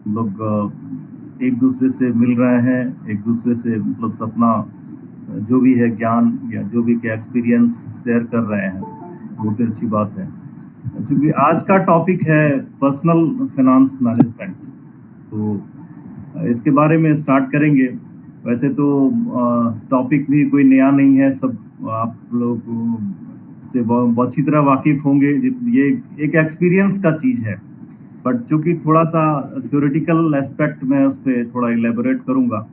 लोग एक दूसरे से मिल रहे हैं, एक दूसरे से मतलब अपना जो भी है ज्ञान या जो भी क्या एक्सपीरियंस शेयर कर रहे हैं। बहुत ही अच्छी बात है। क्योंकि आज का टॉपिक है पर्सनल फाइनेंस मैनेजमेंट। तो इसके बारे में स्टार्ट करेंगे। वैसे तो टॉपिक भी कोई नया नहीं है, सब आप लोग से बहुत अच्छी तरह वाकिफ होंगे। ये एक एक्सपीरियंस का चीज है, बट चूंकि थोड़ा सा थ्योरेटिकल एस्पेक्ट में उस पर थोड़ा इलेबोरेट करूंगा।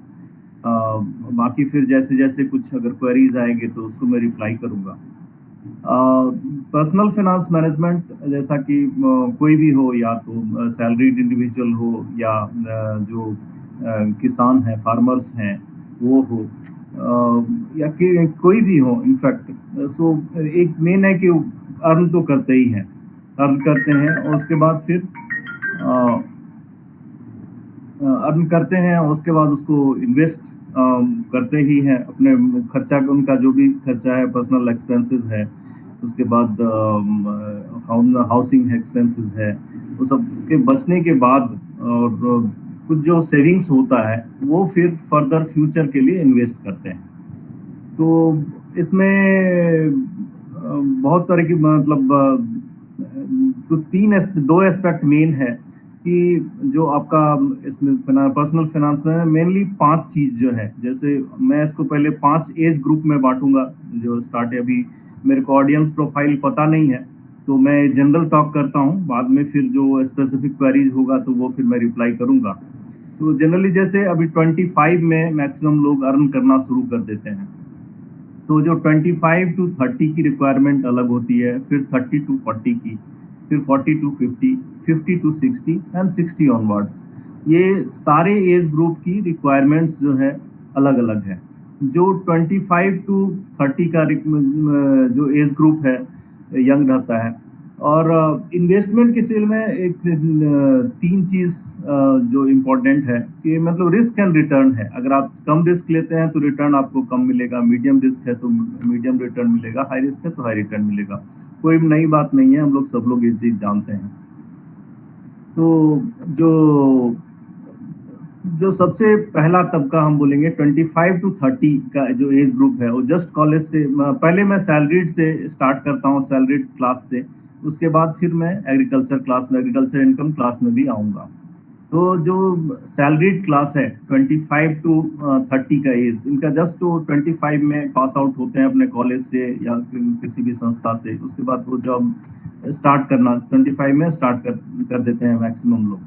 बाकी फिर जैसे जैसे कुछ अगर क्वेरीज आएंगे तो उसको मैं रिप्लाई करूंगा। पर्सनल फाइनेंस मैनेजमेंट जैसा कि कोई भी हो, या तो सैलरीड इंडिविजुअल हो या जो किसान हैं, फार्मर्स हैं, वो हो, या कि कोई भी हो इनफैक्ट। सो एक मेन है कि अर्न तो करते ही हैं, अर्न करते हैं और उसके बाद फिर अर्न करते हैं और उसके बाद उसको इन्वेस्ट करते ही हैं। अपने खर्चा, उनका जो भी खर्चा है, पर्सनल एक्सपेंसेस है, उसके बाद हाउसिंग एक्सपेंसेस है, वो सब के बचने के बाद और कुछ जो सेविंग्स होता है वो फिर फर्दर फ्यूचर के लिए इन्वेस्ट करते हैं। तो इसमें बहुत तरह की मतलब तो दो एस्पेक्ट मेन है कि जो आपका इसमें पर्सनल फाइनेंस में मेनली पांच चीज जो है। जैसे मैं इसको पहले पांच एज ग्रुप में बांटूंगा। जो स्टार्ट है, अभी मेरे को ऑडियंस प्रोफाइल पता नहीं है, तो मैं जनरल टॉक करता हूँ। बाद में फिर जो स्पेसिफिक क्वेरीज होगा तो वो फिर मैं रिप्लाई करूंगा। तो जनरली जैसे अभी 25 में मैक्सिमम लोग अर्न करना शुरू कर देते हैं। तो जो 25 to 30 की रिक्वायरमेंट अलग होती है, फिर 30 to 40 की, फिर 40 to 50, 50 to 60 एंड 60 ऑनवर्ड्स। ये सारे एज ग्रुप की रिक्वायरमेंट्स जो है अलग अलग है। जो 25 to 30 का जो एज ग्रुप है, यंग रहता है। और इन्वेस्टमेंट की सेल में एक तीन चीज जो इम्पोर्टेंट है कि मतलब रिस्क एंड रिटर्न है। अगर आप कम रिस्क लेते हैं तो रिटर्न आपको कम मिलेगा, मीडियम रिस्क है तो मीडियम रिटर्न मिलेगा, हाई रिस्क है तो हाई रिटर्न मिलेगा। कोई नई बात नहीं है, हम लोग सब लोग ये चीज जानते हैं। तो जो जो सबसे पहला तबका हम बोलेंगे 25 to 30 का जो एज ग्रुप है, वो जस्ट कॉलेज से पहले मैं सैलरीड से स्टार्ट करता हूँ, सैलरीड क्लास से। उसके बाद फिर मैं एग्रीकल्चर क्लास में, एग्रीकल्चर इनकम क्लास में भी आऊँगा। तो जो सैलरीड क्लास है 25 to 30 का एज, इनका जस्ट वो 25 में पास आउट होते हैं अपने कॉलेज से या किसी भी संस्था से। उसके बाद वो जॉब स्टार्ट करना 25 में स्टार्ट कर देते हैं मैक्सिमम लोग।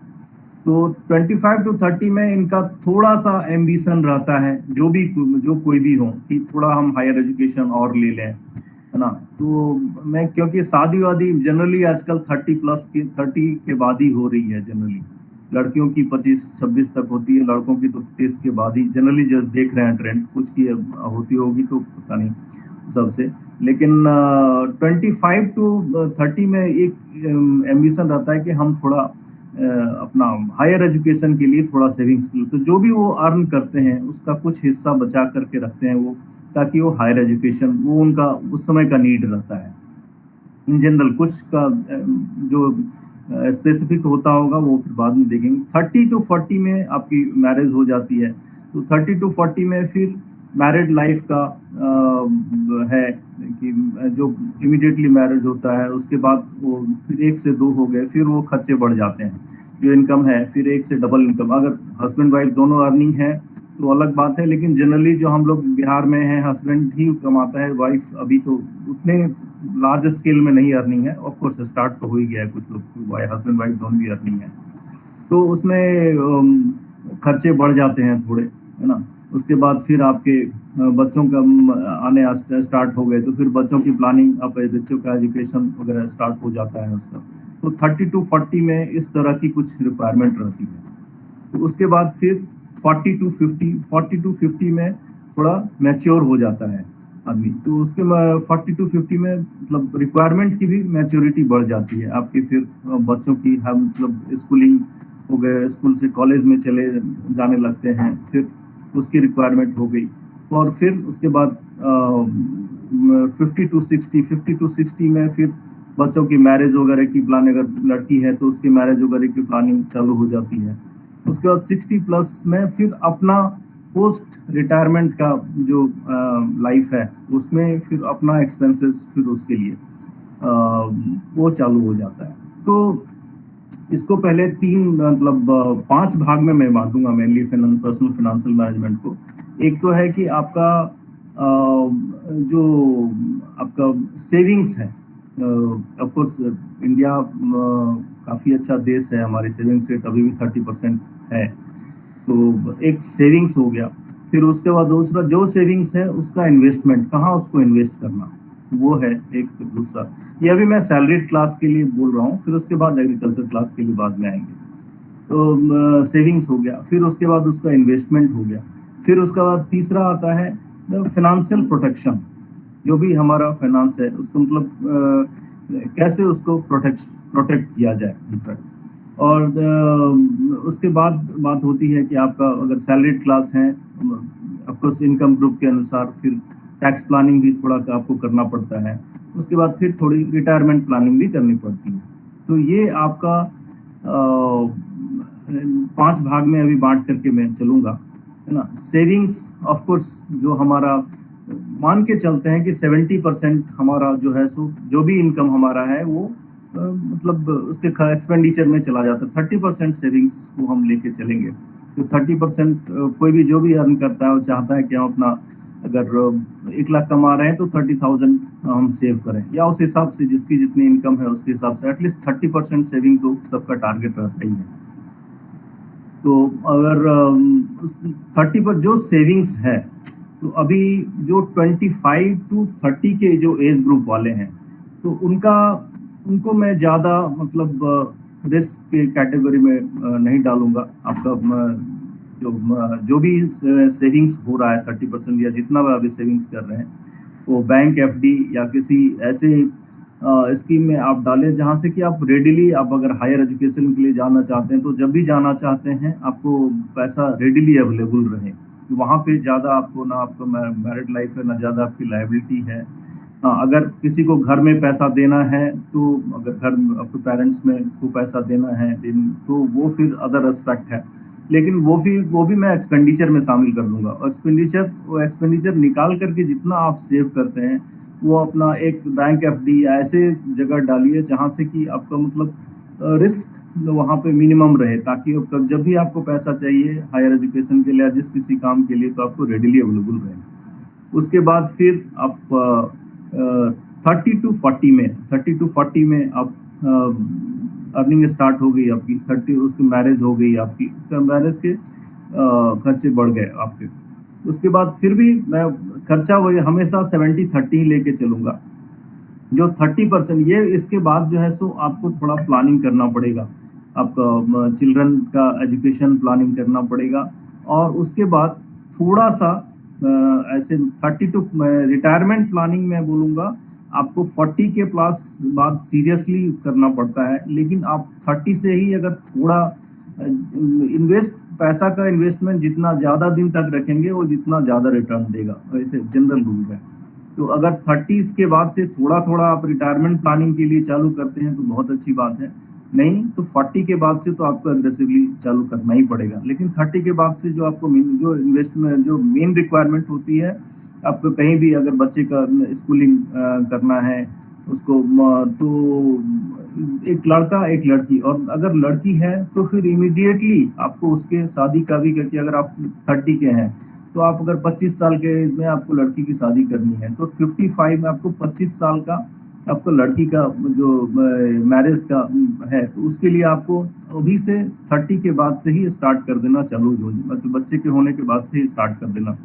तो 25 to 30 में इनका थोड़ा सा एम्बिशन रहता है, जो कोई भी हो, कि थोड़ा हम हायर एजुकेशन और ले लें, है ना। तो मैं, क्योंकि शादी वादी जनरली आजकल 30 के बाद ही हो रही है जनरली। लड़कियों की 25-26 तक होती है, लड़कों की तो 30 के बाद ही जनरली जो देख रहे हैं ट्रेंड। कुछ की होती होगी तो पता नहीं सबसे। लेकिन 25 to 30 में एक एम्बिशन रहता है कि हम थोड़ा अपना हायर एजुकेशन के लिए थोड़ा सेविंग्स के लिए, तो जो भी वो अर्न करते हैं उसका कुछ हिस्सा बचा करके रखते हैं वो, ताकि वो हायर एजुकेशन, वो उनका उस समय का नीड रहता है। इन जनरल कुछ का जो स्पेसिफिक होता होगा वो फिर बाद में देखेंगे। 30 to 40 में आपकी मैरिज हो जाती है। तो 30 to 40 में फिर मैरिड लाइफ का है कि जो इमिडिएटली मैरिज होता है, उसके बाद वो फिर एक से दो हो गए, फिर वो खर्चे बढ़ जाते हैं। जो इनकम है फिर एक से डबल इनकम। अगर हस्बैंड वाइफ दोनों अर्निंग है तो अलग बात है, लेकिन जनरली जो हम लोग बिहार में हैं, हस्बैंड ही कमाता है, वाइफ अभी तो उतने लार्ज स्केल में नहीं अर्निंग है। ऑफ कोर्स स्टार्ट तो हो ही गया है, कुछ लोग हस्बैंड वाइफ दोनों भी अर्निंग है। तो उसमें खर्चे बढ़ जाते हैं थोड़े, है ना। उसके बाद फिर आपके बच्चों का आने स्टार्ट हो गए, तो फिर बच्चों की प्लानिंग, आप बच्चों का एजुकेशन वगैरह स्टार्ट हो जाता है उसका। तो 30 to 40 में इस तरह की कुछ रिक्वायरमेंट रहती है। तो उसके बाद फिर 40 to 50 में थोड़ा मैच्योर हो जाता है आदमी। तो उसके बाद 40 to 50 में मतलब रिक्वायरमेंट की भी मैच्योरिटी बढ़ जाती है आपकी। फिर बच्चों की हम मतलब स्कूलिंग हो गए, स्कूल से कॉलेज में चले जाने लगते हैं, फिर उसकी रिक्वायरमेंट हो गई। और फिर उसके बाद 50 to 60 में फिर बच्चों की मैरिज वगैरह की प्लान, अगर लड़की है तो उसकी मैरिज वगैरह की प्लानिंग चालू हो जाती है। उसके बाद 60 प्लस में फिर अपना पोस्ट रिटायरमेंट का जो लाइफ है उसमें फिर अपना एक्सपेंसेस फिर उसके लिए वो चालू हो जाता है। तो इसको पहले तीन मतलब 5 भाग में मैं बांटूंगा मेनली पर्सनल फाइनेंशियल मैनेजमेंट को। एक तो है कि आपका जो आपका सेविंग्स है, ऑफ कोर्स इंडिया काफ़ी अच्छा देश है, हमारी सेविंग्स रेट अभी भी 30% है, तो एक सेविंग्स हो गया। फिर उसके बाद दूसरा जो सेविंग्स है उसका इन्वेस्टमेंट, कहाँ उसको इन्वेस्ट करना, वो है एक दूसरा। ये अभी मैं सैलरीड क्लास के लिए बोल रहा हूँ, फिर उसके बाद एग्रीकल्चर क्लास के लिए बाद में आएंगे। तो सेविंग्स हो गया, फिर उसके बाद उसका इन्वेस्टमेंट हो गया, फिर उसके बाद तीसरा आता है फाइनेंशियल प्रोटेक्शन। जो भी हमारा फाइनेंस है उसको मतलब कैसे उसको प्रोटेक्ट किया जाए इनफैक्ट। और उसके बाद बात होती है कि आपका अगर सैलरीड क्लास है, ऑफकोर्स इनकम ग्रुप के अनुसार फिर टैक्स प्लानिंग भी थोड़ा आपको करना पड़ता है। उसके बाद फिर थोड़ी रिटायरमेंट प्लानिंग भी करनी पड़ती है। तो ये आपका 5 भाग में अभी बांट करके मैं चलूँगा, है ना। सेविंग्स ऑफ कोर्स जो हमारा मान के चलते हैं कि 70% हमारा जो है सो जो भी इनकम हमारा है वो मतलब उसके एक्सपेंडिचर में चला जाता है। 30% सेविंग्स को हम लेके चलेंगे। तो 30% कोई भी जो भी अर्न करता है वो चाहता है कि हम अपना अगर 1 लाख कमा रहे हैं तो 30,000 हम सेव करें, या उस हिसाब से जिसकी जितनी इनकम है उसके हिसाब से एटलीस्ट 30% सेविंग तो सबका टारगेट रहता ही है। तो अगर 30 पर जो सेविंग्स है, तो अभी जो 25 टू 30 के जो एज ग्रुप वाले हैं तो उनको मैं ज़्यादा मतलब रिस्क के कैटेगरी में नहीं डालूंगा। आपका जो भी सेविंग्स हो रहा है 30% या जितना भी अभी सेविंग्स कर रहे हैं वो बैंक एफडी या किसी ऐसे स्कीम में आप डालें जहां से कि आप रेडिली, आप अगर हायर एजुकेशन के लिए जाना चाहते हैं तो जब भी जाना चाहते हैं आपको पैसा रेडिली अवेलेबल रहे। वहाँ पे ज़्यादा आपको ना आपको मैरिड लाइफ है ना ज़्यादा आपकी लाइबिलिटी है। अगर किसी को घर में पैसा देना है तो अगर घर में आपके पेरेंट्स में को पैसा देना है तो वो फिर अदर एस्पेक्ट है, लेकिन वो भी मैं एक्सपेंडिचर में शामिल कर दूंगा। और एक्सपेंडिचर निकाल करके जितना आप सेव करते हैं वो अपना एक बैंक एफडी या ऐसे जगह डालिए जहाँ से कि आपका मतलब रिस्क वहाँ पे मिनिमम रहे, ताकि जब भी आपको पैसा चाहिए हायर एजुकेशन के लिए या जिस किसी काम के लिए तो आपको रेडिली अवेलेबल रहे। उसके बाद फिर आप 30 टू 40 में आप अर्निंग स्टार्ट हो गई आपकी, 30 उसकी मैरिज हो गई आपकी, मैरिज के खर्चे बढ़ गए आपके। उसके बाद फिर भी मैं खर्चा वही हमेशा 70-30 लेके चलूँगा। जो 30% ये इसके बाद जो है सो आपको थोड़ा प्लानिंग करना पड़ेगा, आपका चिल्ड्रन का एजुकेशन प्लानिंग करना पड़ेगा। और उसके बाद थोड़ा सा ऐसे 30 टू रिटायरमेंट प्लानिंग में बोलूँगा आपको 40 के प्लस बाद सीरियसली करना पड़ता है। लेकिन आप 30 से ही अगर थोड़ा पैसा का इन्वेस्टमेंट जितना ज़्यादा दिन तक रखेंगे वो जितना ज़्यादा रिटर्न देगा, ऐसे जनरल रूल है। तो अगर 30 के बाद से थोड़ा थोड़ा आप रिटायरमेंट प्लानिंग के लिए चालू करते हैं तो बहुत अच्छी बात है, नहीं तो 40 के बाद से तो आपको अग्रेसिवली चालू करना ही पड़ेगा। लेकिन 30 के बाद से जो आपको जो इन्वेस्टमेंट जो मेन रिक्वायरमेंट होती है, आपको कहीं भी अगर बच्चे का स्कूलिंग करना है उसको, तो एक लड़का एक लड़की, और अगर लड़की है तो फिर इमीडिएटली आपको उसके शादी का भी, क्योंकि अगर आप 30 के हैं तो आप अगर 25 साल के एज में आपको लड़की की शादी करनी है तो 55 में आपको 25 साल का आपको लड़की का जो मैरिज का है तो उसके लिए आपको अभी से 30 के बाद से ही स्टार्ट कर देना चालू, मतलब बच्चे के होने के बाद से ही स्टार्ट कर देना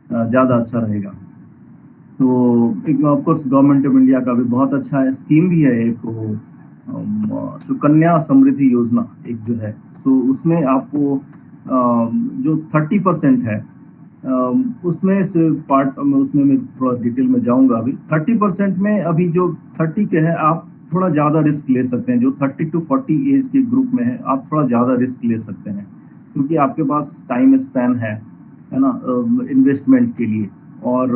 ज़्यादा अच्छा रहेगा। तो एक ऑफकोर्स गवर्नमेंट ऑफ इंडिया का भी बहुत अच्छा है, स्कीम भी है एक सुकन्या समृद्धि योजना एक जो है, सो उसमें आपको जो 30% है उसमें से पार्ट उसमें मैं थोड़ा डिटेल में जाऊंगा। अभी 30% में अभी जो 30 के हैं आप थोड़ा ज़्यादा रिस्क ले सकते हैं। जो 30 टू 40 एज के ग्रुप में है आप थोड़ा ज़्यादा रिस्क ले सकते हैं, क्योंकि आपके पास टाइम स्पैन है ना इन्वेस्टमेंट के लिए। और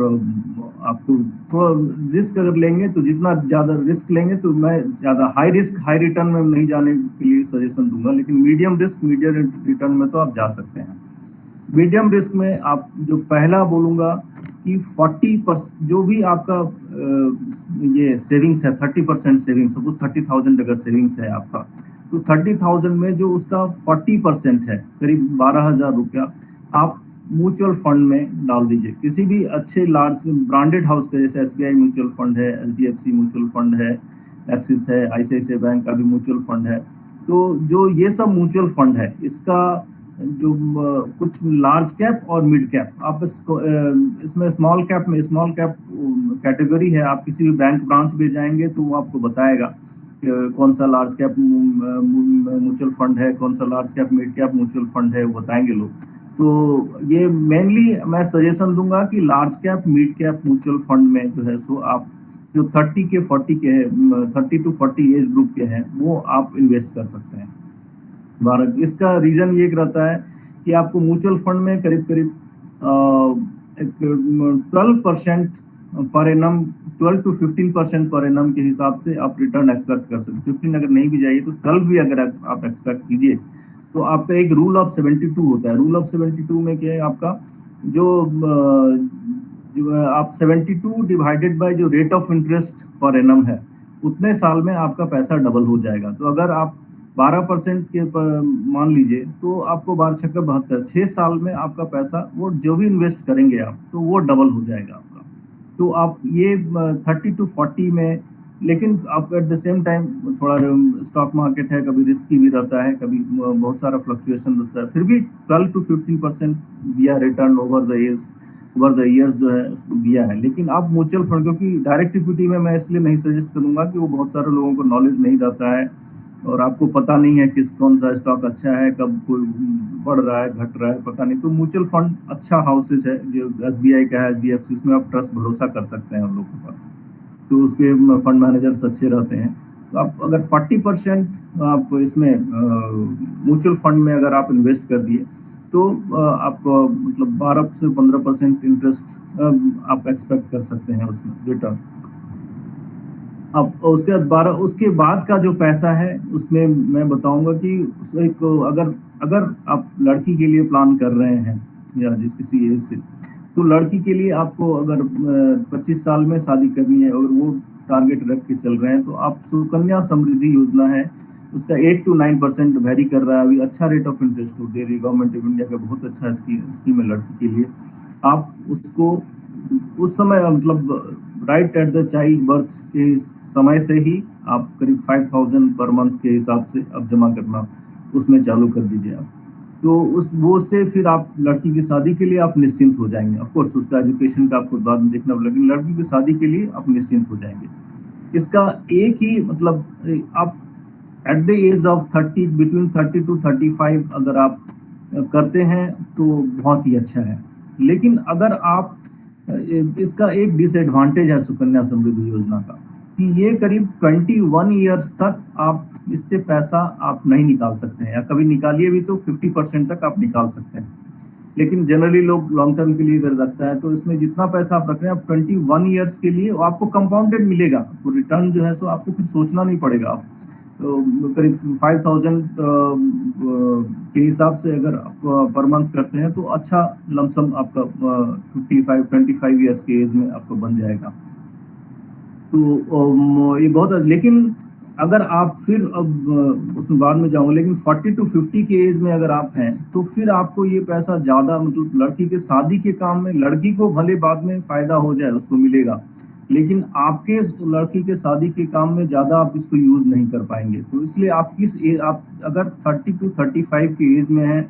आपको थोड़ा रिस्क अगर लेंगे तो जितना ज़्यादा रिस्क लेंगे तो मैं ज़्यादा हाई रिस्क हाई रिटर्न में नहीं जाने के लिए सजेशन दूंगा। दूंगा, लेकिन मीडियम रिस्क मीडियम रिटर्न में तो आप जा सकते हैं। मीडियम रिस्क में आप जो पहला बोलूंगा कि 40% जो भी आपका ये सेविंग्स है, 30% सेविंग्स, सपोज 30,000 अगर सेविंग्स है आपका, तो 30,000 में जो उसका 40% है, करीब 12,000 रुपया, आप म्यूचुअल फंड में डाल दीजिए, किसी भी अच्छे लार्ज ब्रांडेड हाउस के, जैसे SBI म्यूचुअल फंड है, HDFC म्यूचुअल फंड है, एक्सिस है, ICICI बैंक का भी म्यूचुअल फंड है। तो जो ये सब म्यूचुअल फंड है, इसका जो कुछ लार्ज कैप और मिड कैप, आप इसमें स्मॉल कैप कैटेगरी है, आप किसी भी बैंक ब्रांच में जाएंगे तो वो आपको बताएगा कौन सा लार्ज कैप म्यूचुअल फंड है, कौन सा large cap mid cap mutual fund है, वो बताएंगे लोग। तो ये मेनली मैं सजेशन दूंगा कि large cap mid cap mutual fund में जो है सो आप जो 30 के 40 के है, 30 to 40 एज ग्रुप के हैं, वो आप इन्वेस्ट कर सकते हैं। भारत इसका रीजन ये रहता है कि आपको म्यूचुअल फंड में करीब 12% per annum, 12 to 15% per annum के हिसाब से आप रिटर्न एक्सपेक्ट कर सकते हैं। 15 अगर नहीं भी जाइए तो 12 भी अगर आप एक्सपेक्ट कीजिए तो आपका एक रूल ऑफ 72 होता है। रूल ऑफ 72 में क्या है, आपका जो आप 72 डिवाइडेड बाय जो rate of interest per annum है, उतने साल में आपका पैसा डबल हो जाएगा। तो अगर आप 12% के मान लीजिए तो आपको 12 छक्का 72, 6 साल में आपका पैसा वो जो भी इन्वेस्ट करेंगे आप, तो वो डबल हो जाएगा आपका। तो आप ये 30 to 40 में, लेकिन आप एट द सेम टाइम थोड़ा स्टॉक मार्केट है, कभी रिस्की भी रहता है, कभी बहुत सारा फ्लक्चुएशन रहता है, फिर भी 12 to 15% दिया रिटर्न ओवर द ईयर्स जो है दिया है। लेकिन आप म्यूचुअल फंड, क्योंकि डायरेक्ट इक्विटी में मैं इसलिए नहीं सजेस्ट करूंगा कि वो बहुत सारे लोगों को नॉलेज नहीं रहता है और आपको पता नहीं है कौन सा स्टॉक अच्छा है, कब कोई बढ़ रहा है घट रहा है, पता नहीं। तो म्यूचुअल फंड अच्छा हाउसेज है, जो SBI का है, HDFC, उसमें आप ट्रस्ट भरोसा कर सकते हैं उन लोगों पर, तो उसके फंड मैनेजर्स अच्छे रहते हैं। तो आप अगर 40% आप इसमें म्यूचुअल फंड में अगर आप इन्वेस्ट कर दिए तो आपको मतलब 12 से 15% इंटरेस्ट आप एक्सपेक्ट कर सकते हैं उसमें रिटर्न। अब उसके बाद का जो पैसा है उसमें मैं बताऊंगा कि एक अगर आप लड़की के लिए प्लान कर रहे हैं या जिस किसी एज से, तो लड़की के लिए आपको अगर 25 साल में शादी करनी है और वो टारगेट रख के चल रहे हैं, तो आप सुकन्या समृद्धि योजना है, उसका 8 to 9% वेरी कर रहा है अभी, अच्छा रेट ऑफ इंटरेस्ट दे रही है गवर्नमेंट ऑफ इंडिया का, बहुत अच्छा स्कीम है लड़की के लिए। आप उसको उस समय मतलब right at the child birth के समय से ही आप करीब 5,000 पर मंथ के हिसाब से आप जमा करना उसमें चालू कर दीजिए आप। तो वो से फिर आप लड़की की शादी के लिए आप निश्चिंत हो जाएंगे। ऑफ कोर्स उसका एजुकेशन का आपको बाद में देखना पड़ेगा, लेकिन लड़की की शादी के लिए आप निश्चिंत हो जाएंगे। इसका एक ही मतलब, आप at the age of 30, between 30 to 35 अगर आप करते हैं तो बहुत ही अच्छा है। लेकिन अगर आप इसका एक डिसएडवांटेज है सुकन्या समृद्धि योजना का, कि ये करीब 21 ईयर्स तक आप इससे पैसा आप नहीं निकाल सकते हैं, या कभी निकालिए भी तो 50% तक आप निकाल सकते हैं। लेकिन जनरली लोग लॉन्ग टर्म के लिए रखता है, तो इसमें जितना पैसा आप रख रहे हैं आप 21 ईयर्स के लिए आपको कंपाउंडेड मिलेगा, तो रिटर्न जो है सो आपको फिर सोचना नहीं पड़ेगा। आप तो करीब 5,000 के हिसाब से अगर आप पर मंथ करते हैं तो अच्छा लमसम आपका 25 ईयर्स के एज में आपको बन जाएगा। तो ये बहुत, लेकिन अगर आप फिर अब उसमें बाद में जाऊंगा, लेकिन 40 to 50 के एज में अगर आप हैं तो फिर आपको ये पैसा ज़्यादा मतलब लड़की के शादी के काम में, लड़की को भले बाद में फ़ायदा हो जाए उसको मिलेगा, लेकिन आपके लड़की के शादी के काम में ज़्यादा आप इसको यूज़ नहीं कर पाएंगे। तो इसलिए आप अगर 30 to 35 के एज में हैं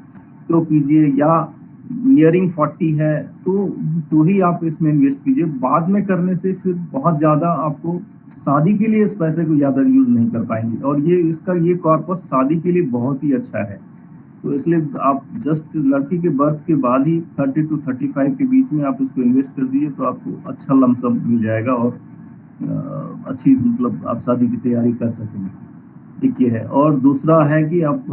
तो कीजिए, या नियरिंग 40 है तो ही आप इसमें इन्वेस्ट कीजिए। बाद में करने से फिर बहुत ज़्यादा आपको शादी के लिए इस पैसे को ज़्यादा यूज़ नहीं कर पाएंगे, और ये कॉर्पस शादी के लिए बहुत ही अच्छा है। तो इसलिए आप जस्ट लड़की के बर्थ के बाद ही 30 to 35 के बीच में आप इसको इन्वेस्ट कर दीजिए, तो आपको अच्छा लमसम मिल जाएगा और अच्छी मतलब आप शादी की तैयारी कर सकेंगे। एक ये है, और दूसरा है कि आप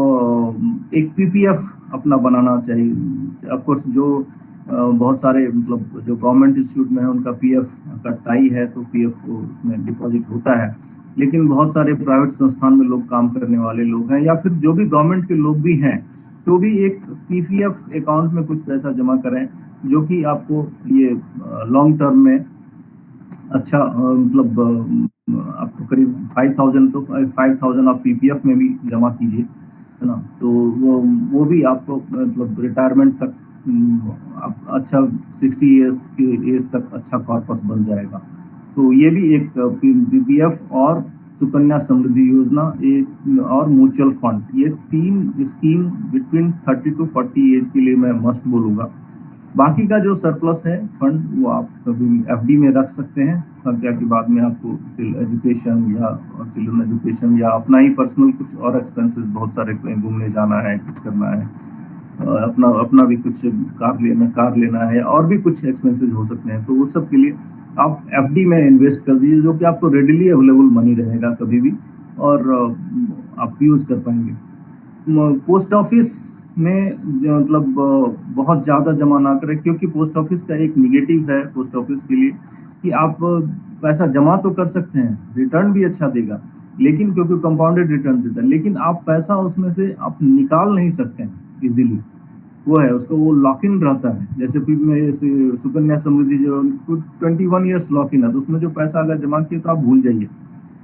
एक PPF अपना बनाना चाहिए। ऑफकोर्स जो बहुत सारे मतलब जो गवर्नमेंट इंस्टीट्यूट में है उनका पीएफ का टाई है, तो पीएफ उसमें डिपॉजिट होता है। लेकिन बहुत सारे प्राइवेट संस्थान में लोग काम करने वाले लोग हैं, या फिर जो भी गवर्नमेंट के लोग भी हैं, तो भी एक पीपीएफ अकाउंट में कुछ पैसा जमा करें, जो कि आपको ये लॉन्ग टर्म में अच्छा मतलब आपको करीब 5,000, तो 5,000 आप पीपीएफ में भी जमा कीजिए, है ना। तो वो भी आपको मतलब रिटायरमेंट तक आप अच्छा 60 ईयर्स की एज तक अच्छा कॉर्पस बन जाएगा। तो ये भी एक पीपीएफ और सुकन्या समृद्धि योजना और म्यूचुअल फंड, ये 3 स्कीम बिटवीन 30 टू 40 एज के लिए मैं मस्ट बोलूँगा। बाकी का जो सरप्लस है फंड, वो आप कभी एफडी में रख सकते हैं, ताकि के बाद में आपको एजुकेशन या चिल्ड्रन एजुकेशन या अपना ही पर्सनल कुछ और एक्सपेंसेस, बहुत सारे कहीं घूमने जाना है, कुछ करना है, अपना अपना भी कुछ कार लेना है, और भी कुछ एक्सपेंसेस हो सकते हैं, तो वो सब के लिए आप एफडी में इन्वेस्ट कर दीजिए, जो कि आपको रेडिली अवेलेबल मनी रहेगा कभी भी, और आप यूज़ कर पाएंगे। पोस्ट ऑफिस में मतलब बहुत ज़्यादा जमा ना करें, क्योंकि पोस्ट ऑफिस का एक निगेटिव है पोस्ट ऑफिस के लिए कि आप पैसा जमा तो कर सकते हैं, रिटर्न भी अच्छा देगा, लेकिन क्योंकि कंपाउंडेड रिटर्न देता है, लेकिन आप पैसा उसमें से आप निकाल नहीं सकते हैं इजीली। वो है उसका, वो लॉक इन रहता है। जैसे फिर में सुकन्या समृद्धि जो 21 ईयर्स लॉक इन है, तो उसमें जो पैसा अगर जमा किया तो आप भूल जाइए,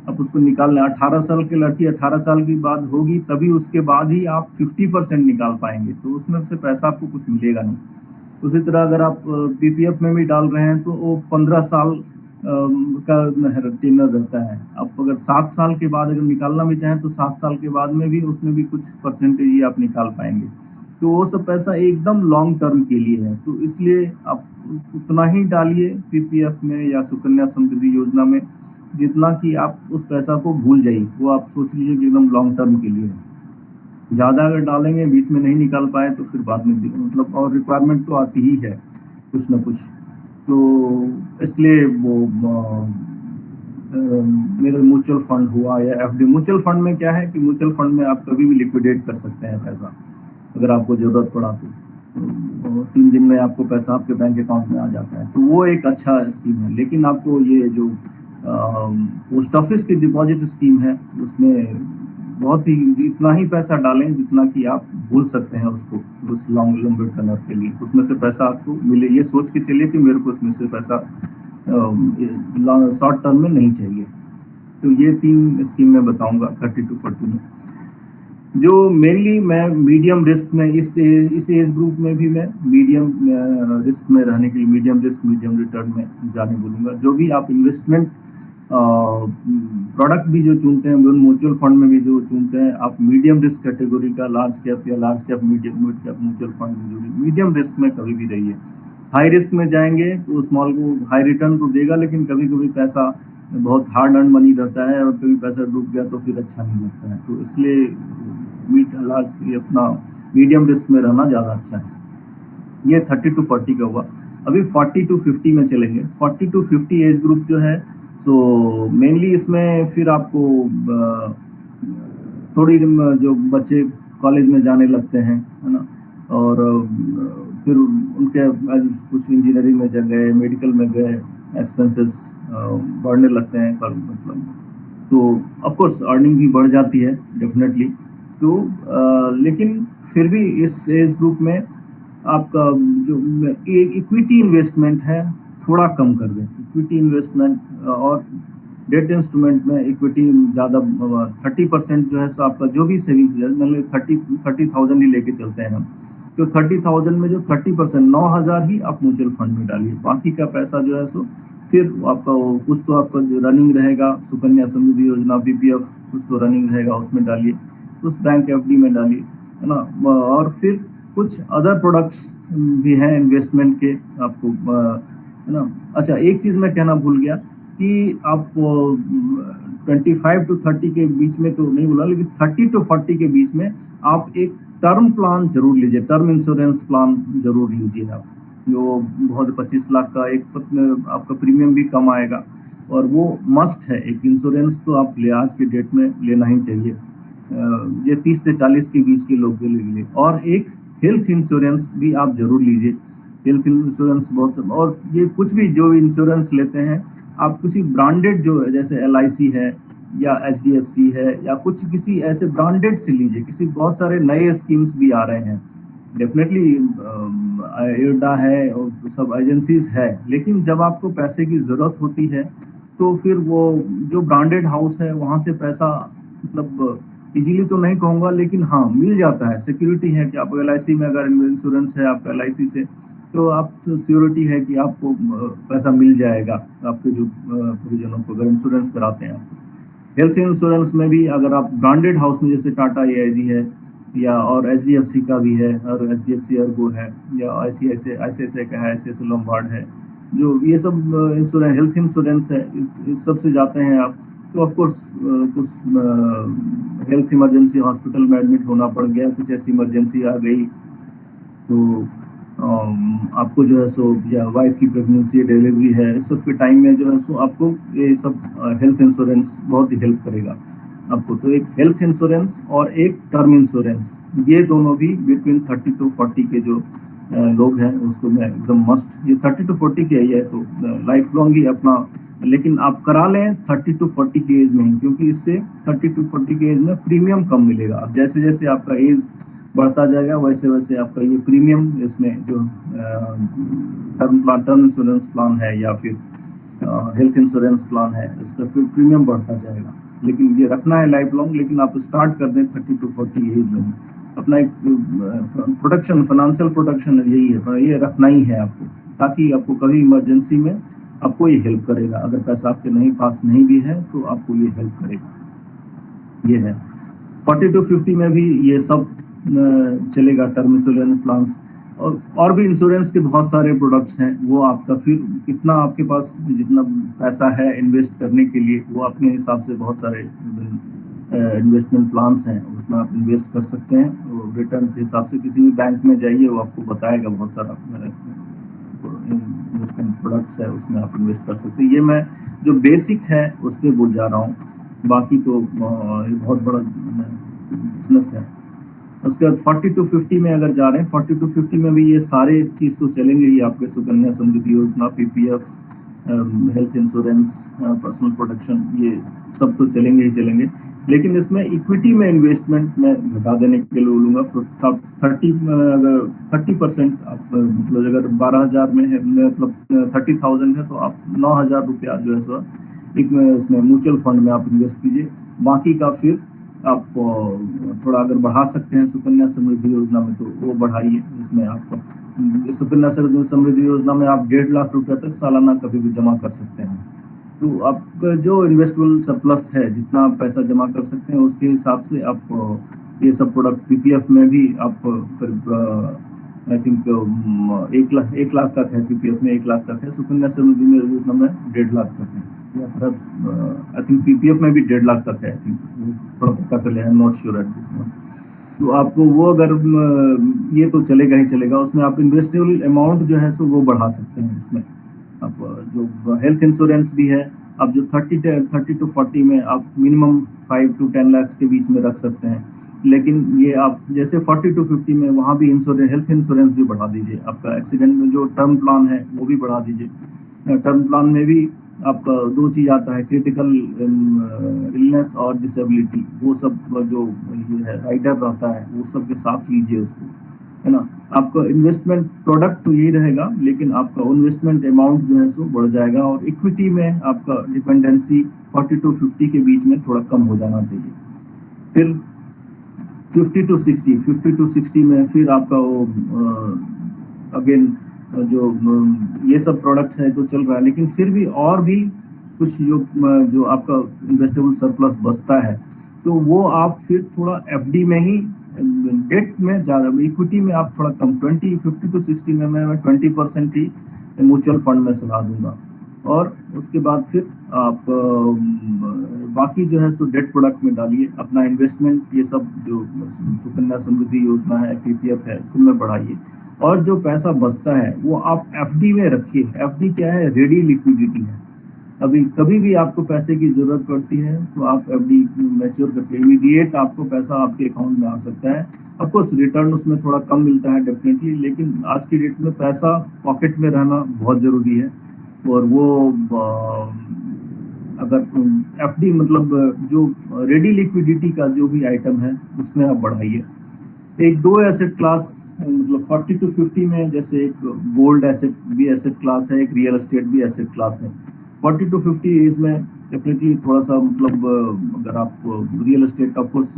आप उसको निकालना। 18 साल की लड़की 18 साल की बाद होगी, तभी उसके बाद ही आप 50% निकाल पाएंगे, तो उसमें से पैसा आपको कुछ मिलेगा नहीं। उसी तरह अगर आप पीपीएफ में भी डाल रहे हैं, तो वो 15 साल का टेनर रहता है। आप अगर 7 साल के बाद अगर निकालना भी चाहें, तो 7 साल के बाद में भी उसमें भी कुछ परसेंटेज ही आप निकाल पाएंगे। तो वो सब पैसा एकदम लॉन्ग टर्म के लिए है, तो इसलिए आप उतना ही डालिए पीपीएफ में या सुकन्या समृद्धि योजना में, जितना कि आप उस पैसा को भूल जाइए। वो आप सोच लीजिए कि एकदम लॉन्ग टर्म के लिए है। ज़्यादा अगर डालेंगे, बीच में नहीं निकाल पाए, तो फिर बाद में मतलब और रिक्वायरमेंट तो आती ही है कुछ ना कुछ, तो इसलिए वो मेरा म्यूचुअल फंड हुआ या एफडी। म्यूचुअल फंड में क्या है कि म्यूचुअल फंड में आप कभी भी लिक्विडेट कर सकते हैं पैसा, अगर आपको ज़रूरत पड़ा तो 3 दिन में आपको पैसा आपके बैंक अकाउंट में आ जाता है, तो वो एक अच्छा स्कीम है। लेकिन आपको ये जो पोस्ट ऑफिस की डिपॉजिट स्कीम है, उसमें बहुत ही इतना ही पैसा डालें जितना कि आप भूल सकते हैं उसको, उस लंबे टर्नर के लिए उसमें से पैसा आपको मिले। ये सोच के चलिए कि मेरे को उसमें से पैसा शॉर्ट टर्म में नहीं चाहिए। तो ये 3 स्कीम मैं बताऊंगा 30 टू 40 में, जो मेनली मैं मीडियम रिस्क में इस एज ग्रुप में भी मैं मीडियम रिस्क में रहने के लिए, मीडियम रिस्क मीडियम रिटर्न में जाने बोलूँगा। जो भी आप इन्वेस्टमेंट प्रोडक्ट भी जो चुनते हैं, म्यूचुअल फंड में भी जो चुनते हैं, आप मीडियम रिस्क कैटेगरी का लार्ज कैप या large cap medium mid cap mutual fund में जो मीडियम रिस्क में कभी भी रहिए। हाई रिस्क में जाएंगे तो स्मॉल को हाई रिटर्न तो देगा, लेकिन कभी कभी पैसा बहुत हार्ड अर्न मनी रहता है, और कभी पैसा डूब गया तो फिर अच्छा नहीं लगता है। तो इसलिए अपना मीडियम रिस्क में रहना ज़्यादा अच्छा है। ये 30 टू 40 का हुआ। अभी 40 टू 50 में चलेंगे। 40 टू 50 एज ग्रुप जो है, सो मेनली इसमें फिर आपको थोड़ी जो बच्चे कॉलेज में जाने लगते हैं, है ना, और फिर उनके कुछ इंजीनियरिंग में चल गए, मेडिकल में गए, एक्सपेंसेस बढ़ने लगते हैं पर मतलब, तो ऑफ कोर्स अर्निंग भी बढ़ जाती है डेफिनेटली। तो लेकिन फिर भी इस एज ग्रुप में आपका जो इक्विटी इन्वेस्टमेंट है थोड़ा कम कर दें। इक्विटी इन्वेस्टमेंट और डेट इंस्ट्रूमेंट में इक्विटी ज़्यादा 30% जो है, सो आपका जो भी सेविंग्स है, मतलब 30,000 ही लेके चलते हैं हम, तो 30,000 में जो 30% 9,000 ही आप म्यूचुअल फंड में डालिए। बाकी का पैसा जो है सो फिर आपका कुछ तो आपका जो रनिंग रहेगा, सुकन्या समृद्धि योजना पीपीएफ कुछ तो रनिंग रहेगा, उसमें डालिए, उस बैंक एफडी में डालिए, है ना। और फिर कुछ अदर प्रोडक्ट्स भी हैं इन्वेस्टमेंट के आपको, है ना। अच्छा, एक चीज़ मैं कहना भूल गया कि आप 25 टू 30 के बीच में तो नहीं बोला, लेकिन 30 टू 40 के बीच में आप एक टर्म प्लान जरूर लीजिए, टर्म इंश्योरेंस प्लान जरूर लीजिए आप, जो बहुत 25 लाख का एक आपका प्रीमियम भी कम आएगा, और वो मस्ट है। एक इंश्योरेंस तो आप आज के डेट में लेना ही चाहिए, ये 30 से 40 के बीच के लोग के लिए। और एक हेल्थ इंश्योरेंस भी आप जरूर लीजिए, हेल्थ इंश्योरेंस बहुत सब, और ये कुछ भी जो इंश्योरेंस लेते हैं आप किसी ब्रांडेड जो है, जैसे LIC है या HDFC है या कुछ किसी ऐसे ब्रांडेड से लीजिए। किसी बहुत सारे नए स्कीम्स भी आ रहे हैं, डेफिनेटली IRDA है और सब एजेंसीज है, लेकिन जब आपको पैसे की जरूरत होती है तो फिर वो जो ब्रांडेड हाउस है वहां से पैसा, मतलब इजीली तो नहीं कहूंगा लेकिन हाँ मिल जाता है। सिक्योरिटी है कि आपको LIC में अगर इंश्योरेंस है आपका LIC से, तो आप सिक्योरिटी है कि आपको पैसा मिल जाएगा आपके जो परिजनों को अगर इंश्योरेंस कराते हैं आप। हेल्थ इंश्योरेंस में भी अगर आप ब्रांडेड हाउस में, जैसे टाटा AIG है या और HDFC का भी है और HDFC अर्गो है या ICICI का है, ICICI लोम्बार्ड है, जो ये सब इंश्योरेंस हेल्थ इंश्योरेंस है, इस सब से जाते हैं आप, तो ऑफकोर्स कुछ हेल्थ इमरजेंसी हॉस्पिटल में एडमिट होना पड़ गया, कुछ ऐसी इमरजेंसी आ गई तो आपको जो है सो, या वाइफ की प्रेगनेंसी डिलीवरी है, इस सब के टाइम में जो है सो आपको ये सब हेल्थ इंश्योरेंस बहुत ही हेल्प करेगा आपको। तो एक हेल्थ इंश्योरेंस और एक टर्म इंश्योरेंस, ये दोनों भी बिटवीन 30 to 40 के जो लोग हैं उसको मैं एकदम मस्ट, ये 30 to 40 के ही है तो लाइफ लॉन्ग ही अपना, लेकिन आप करा लें 30 to 40 के एज में ही, क्योंकि इससे 30 to 40 के एज में प्रीमियम कम मिलेगा। अब जैसे जैसे आपका एज बढ़ता जाएगा वैसे वैसे आपका ये प्रीमियम, इसमें जो टर्म इंश्योरेंस प्लान है या फिर हेल्थ इंश्योरेंस प्लान है, इसका फिर प्रीमियम बढ़ता जाएगा। लेकिन ये रखना है लाइफ लॉन्ग, लेकिन आप स्टार्ट कर दें 30 to 40 एज में ही। अपना एक प्रोटेक्शन, फाइनेंशियल प्रोटेक्शन यही है, पर ये रखना ही है आपको, ताकि आपको कभी इमरजेंसी में आपको ये हेल्प करेगा। अगर पैसा आपके नहीं पास नहीं भी है तो आपको ये हेल्प करेगा। ये है 40 to 50 में भी ये सब चलेगा, टर्म इंश्योरेंस प्लान्स और भी इंश्योरेंस के बहुत सारे प्रोडक्ट्स हैं। वो आपका फिर कितना आपके पास जितना पैसा है इन्वेस्ट करने के लिए, वो अपने हिसाब से बहुत सारे इन्वेस्टमेंट प्लान्स हैं, उसमें आप इन्वेस्ट कर सकते हैं। वो रिटर्न के हिसाब से किसी भी बैंक में जाइए, वो आपको बताएगा बहुत सारा इन्वेस्टमेंट प्रोडक्ट्स है, उसमें आप इन्वेस्ट कर सकते हैं। ये मैं जो बेसिक है उस पर बोल जा रहा हूँ, बाकी तो ये बहुत बड़ा बिजनेस है। उसके बाद 40 to 50 में अगर जा रहे हैं, 40 to 50 में भी ये सारे चीज़ तो चलेंगे ही आपके, सुकन्या समृद्धि योजना, PPF, health insurance, personal protection, ये सब तो चलेंगे ही चलेंगे। लेकिन इसमें इक्विटी में इन्वेस्टमेंट मैं घटा देने के लिए बोलूँगा। 30% आप, मतलब अगर 12,000 में है, मतलब 30,000 है, तो आप 9,000 रुपया जो है सो एक इसमें म्यूचुअल फंड में आप इन्वेस्ट कीजिए। बाकी का फिर आप थोड़ा अगर बढ़ा सकते हैं सुकन्या समृद्धि योजना में तो वो बढ़ाइए। इसमें आप सुकन्या समृद्धि योजना में आप 1.5 लाख रुपया तक सालाना कभी भी जमा कर सकते हैं। तो आप जो इन्वेस्टेबल सरप्लस है, जितना पैसा जमा कर सकते हैं उसके हिसाब से आप ये सब प्रोडक्ट, PPF में भी आप करीब आई थिंक 1 लाख तक है, PPF में 1 लाख तक है, सुकन्या समृद्धि योजना में 1.5 लाख तक है, या आई थिंक PPF में भी 1.5 लाख तक है, आई थिंक थोड़ा पता कर लिया, not sure at this moment. तो आपको वो अगर ये तो चलेगा ही चलेगा, उसमें आप इन्वेस्टेबल अमाउंट जो है सो वो बढ़ा सकते हैं। इसमें आप जो हेल्थ इंश्योरेंस भी है, आप जो 30 to 40 में आप मिनिमम 5 to 10 लाख के बीच में रख सकते हैं। लेकिन ये आप जैसे 40 to 50 में वहाँ भी इंश्योरेंस, हेल्थ इंश्योरेंस भी बढ़ा दीजिए। आपका एक्सीडेंट में जो टर्म प्लान है वो भी बढ़ा दीजिए। टर्म प्लान में भी आपका 2 चीज़ आता है, क्रिटिकल इलनेस और डिसेबिलिटी, वो सब जो ये है राइडर रहता है वो सब के साथ लीजिए उसको, है ना। आपका इन्वेस्टमेंट प्रोडक्ट तो यही रहेगा, लेकिन आपका इन्वेस्टमेंट अमाउंट जो है सो बढ़ जाएगा, और इक्विटी में आपका डिपेंडेंसी 40 to 50 के बीच में थोड़ा कम हो जाना चाहिए। फिर 50 to 60 में फिर आपका वो अगेन जो ये सब प्रोडक्ट्स है तो चल रहा है, लेकिन फिर भी और भी कुछ जो आपका इन्वेस्टेबल सरप्लस बचता है तो वो आप फिर थोड़ा FD में ही, डेट में ज़्यादा, इक्विटी में आप थोड़ा कम, 50 to 60 में मैं 20% ही म्यूचुअल फंड में सलाह दूंगा। और उसके बाद फिर आप बाकी जो है सो डेट प्रोडक्ट में डालिए अपना इन्वेस्टमेंट। ये सब जो सुकन्या समृद्धि योजना है, PPF है, सब में बढ़ाइए। और जो पैसा बचता है वो आप FD में रखिए। FD क्या है? रेडी लिक्विडिटी है। अभी कभी भी आपको पैसे की जरूरत पड़ती है तो आप एफडी मैच्योर करके इमीडिएट आपको पैसा आपके अकाउंट में आ सकता है। ऑफ कोर्स रिटर्न उसमें थोड़ा कम मिलता है डेफिनेटली, लेकिन आज की डेट में पैसा पॉकेट में रहना बहुत जरूरी है। और वो अगर एफडी मतलब जो रेडी लिक्विडिटी का जो भी आइटम है उसमें आप बढ़ाइए। एक दो एसेट क्लास मतलब 40 to 50 में, जैसे एक गोल्ड एसेट भी एसेट क्लास है, एक रियल एस्टेट भी एसेट क्लास है। 40 to 50 एज में डेफिनेटली थोड़ा सा मतलब अगर आप रियल एस्टेट ऑफ कोर्स